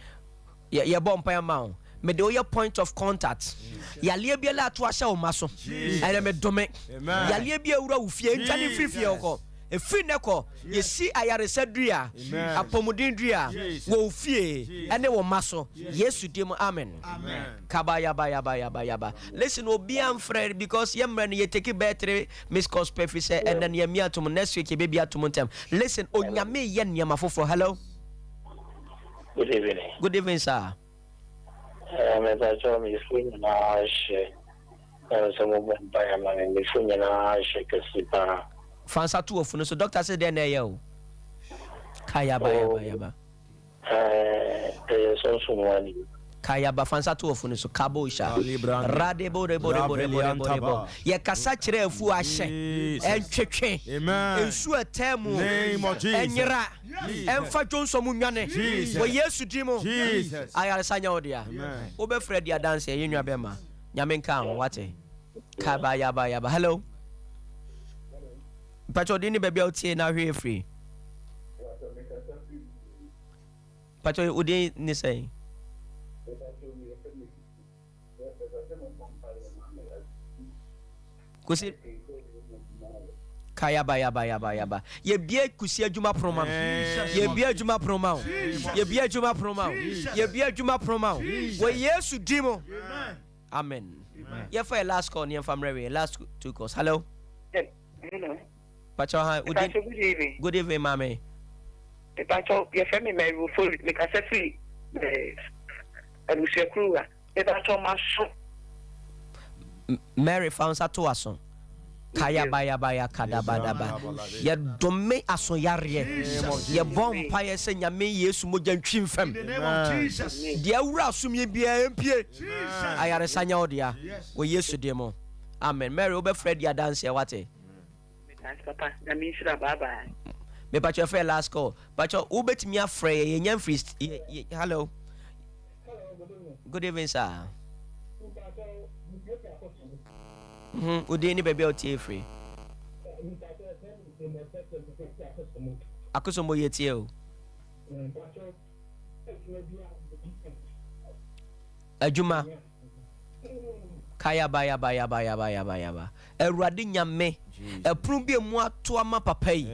ye bom pa ma me de your point of contact yale bia la to ahya o maso ene me dome yale bia wura wo fie ntwane frifie ko efi ne ko ye si ayaresa dua apomudin dua wo fie ene wo maso yesu dim amen kaba yaba listen obi am friend because yemre no ye take better miss cause perfect say and then ye mi atom next week ye be atom tem listen onyame ye niam afoforo. Hello, good evening sir. Me da jo mi funya na she so mo ba ya ma mi funya na she kasipa fansa tu ofu no so doctor say dey na ye o kaya ba so so wani kaya ba fansa to ofu no so kabo sha rade bo ye kasa kire afu ahye entwetwe ensu atemu enyira emfa jonso mu nwane wo yesu dimo ayare sanya odia wo be fredi dance ye nwa be ma nyame nka wate kaba yaba hello pacho dini baby outie na hwe free pacho udi ni say kusi kaya ba ye bia kusi adwuma proma ye bia adwuma proma wo yesu dimo amen ye for last call ni family last two calls. Hello pacho ha udi good evening mama pacho ye femi me ru fo me ka se free alusia kruwa pacho maso Mary found sato aso kaya baya kadabadaba ye dome aso yare ye bom pa ye se nyame yesu moja ntwim fam dia wura asumye bia empie ayare sanya odia wo yesu demo amen. Mary obe fred ya dance wate papa na mi sira baba me pacho fe last call pacho ubetimi afre ye nyam free. Hello, good evening sir. Udeni baby outie free akosomo yetie o ajuma kaya ba erwade nyame eprum bi mu ato ama papa yi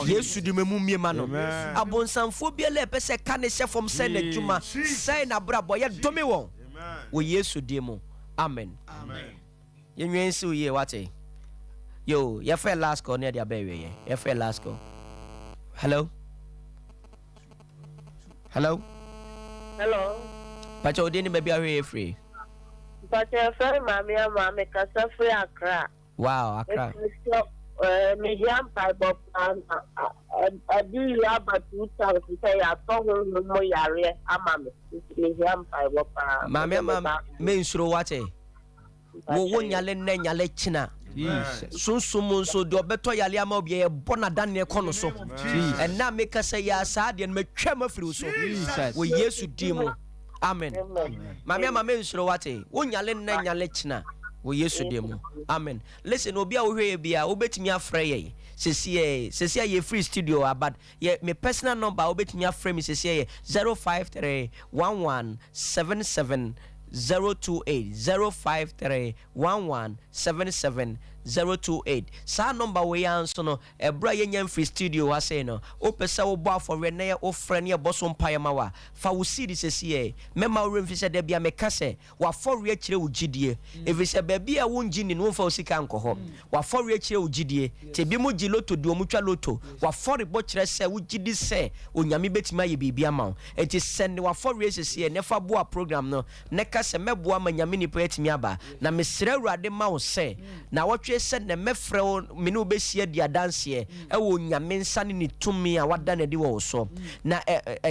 yesu di memu miema no abonsamfo bi ele pese ka ne hyefom se na adwuma se na brabo ye dome won wo yesu di mu amen. You see ye wate yo ye fe last call near the abewe ye fe last call. Hello pacho odi ni baby awe free pacho fe mama kasa free Accra. Wow, Accra me jam pa bob adi ya ba 2000 say ya to mo yare amame me jam pa bob mama me nsuro wate wo nyale na nyale china sunsumun so do beto yale ama obi e bona dan ne kono so and na make say ya sa de me twam afiri so wo yesu dimo amen. Mama nsuro wate wo nyale na nyale china wo yesu dimo amen. Listen obi a wo hwe bia obetimi afre ye sesi ye free studio abad ye me personal number obetimi afre me sesi ye 053 1177 028 053 1177 028 sa number we anso no ebra yenya free studio ha say no opesa wo bo afore na ye ofre ne boso mpaye ma wa fa wo seed sesiye mema wo remfise da bia meka se wa fore akire wo gidie efise ba bia wo ngini no fa osika ankoho wa fore akire wo gidie te bi mu giloto di omutwa loto wa fore bo kire se wo gidi se onyame betima ye bibia ma enti send wa fore sesiye ne fa bo program no ne ka se meboa ma nyame ni po etimi aba na mesre awurade ma wo se na wotwe se ne mefre wo me ne obesia dia danse e wo nyame nsa ne tumi a wada na di wo so na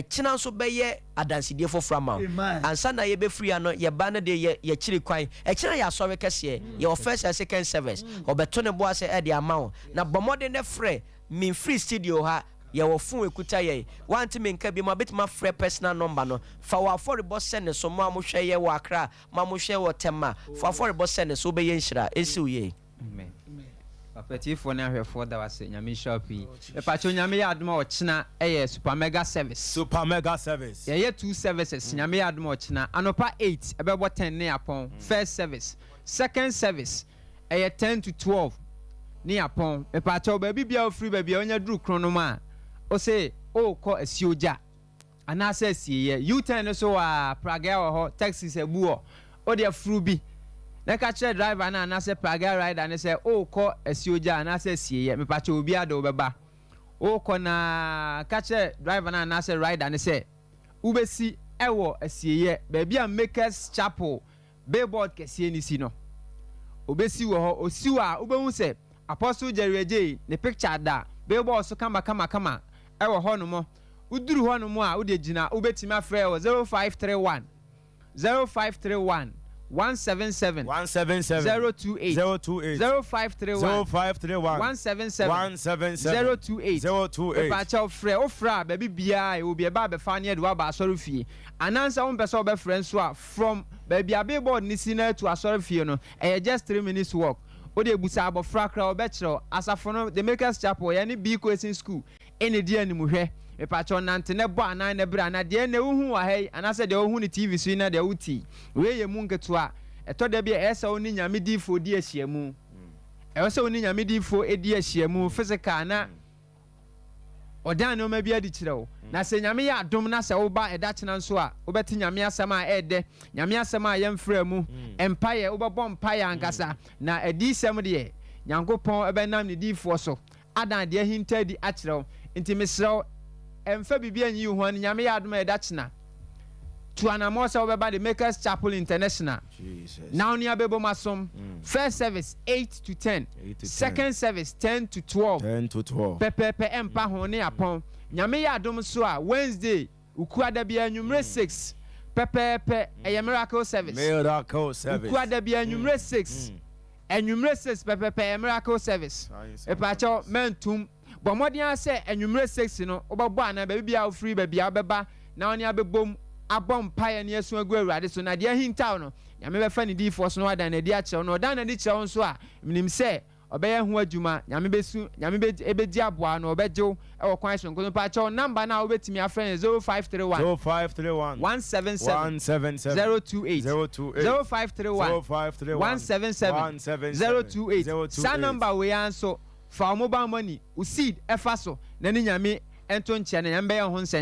kina so beye adanse die fofra ma ansa na ye be free ano ye ba na de ye kiri kwan kina ya so we kese ye first and second service obeto ne bo ase e de ama na bomode ne frɛ min free studio ha ye wo fun ekuta ye want me nka bi ma betima frɛ personal number no fa wa for bo send so ma mo hwɛ ye wo akra ma mo hwɛ wo tema fa for bo send so be ye nhira esi uye amen Papetifo na hwefo da wase nyame shopi e pacho nyame ya adoma ochina super mega service ye 2 services nyame ya adoma ochina anopa 8 ebebo 10 ne yapon first service second service 10 to 12 ne yapon e pacho ba bibia free ba bia onya duru kronoma o say o ko asioja ana say asiye U10 so wa praga ho taxi se buo o de afru bi na ka che driver na say praga rider ne say o ko asioja na say asiye me pacho obi ado beba o ko na ka che driver na say rider ne say ubesi ewo asiye ba bia makers chapel billboard kese ni si no obesi wo ho osiwa ubehu say Apostle Agyei ne picture da billboard so kama ewo ho no mo uduru ho no mo a ude gina ubetimi afre 0531 177 028 0531 177 028 Pacha frɛ ofra ba bibia e obi ba be fa ne de wa ba asɔre fie anansa wo mpɛ sɛ obe frɛ nso a from ba bia billboard ni si na to asɔre fie no just 3 minutes walk ode ebusa abofra kra obekiro asafo no the makers chapel ya ni bi question school ene dia ni muhwe me pacho nante ne bo anan ne bra na de na uhu wa hai anase de uhu ni tv so na de uti we ye mu nketo a eto de bia esa oni nyame difo di ahyiamu esa oni nyame difo edi ahyiamu physical na odan no ma bia di kirewo na se nyame ya adom na se wo ba eda kina nso a wo beti nyame asem a ede nyame asem a yemfra mu empire wo bebo empire ankasa na edi sem de nyankopon ebenam ne difo so adan de hinta di akirewo nti mesrew emfa bibia nyi ho an nyame ya adom eda kina tuana mo se wo beba the makers chapel international Jesus now ni abebo masom first service 8 to 10 second service 10 to 12 pepepe empa ho ne apon nyame ya adom so a Wednesday ukuada bia nwumre 6 pepepe miracle service ukuada bia nwumre 6 enwumre 6 pepepe miracle service epacho mentum bomodian se enwumre 6 no obabo ana ba bia free ba bia beba na oni abebom abom paye ne yesu agu awurade so na de hintaw no nyame be fa ne di force no adan na di a kyew no odan na di kyew nso a minim se obeye ho adwuma nyame besu nyame be ebedi aboa no obejew e wo kwan so nko pa kyew number na obetimi afren 0531 177 028 177 028 sa number we anso for mobile money usid efa so na ni nyame ento nche na nyame be ho nsen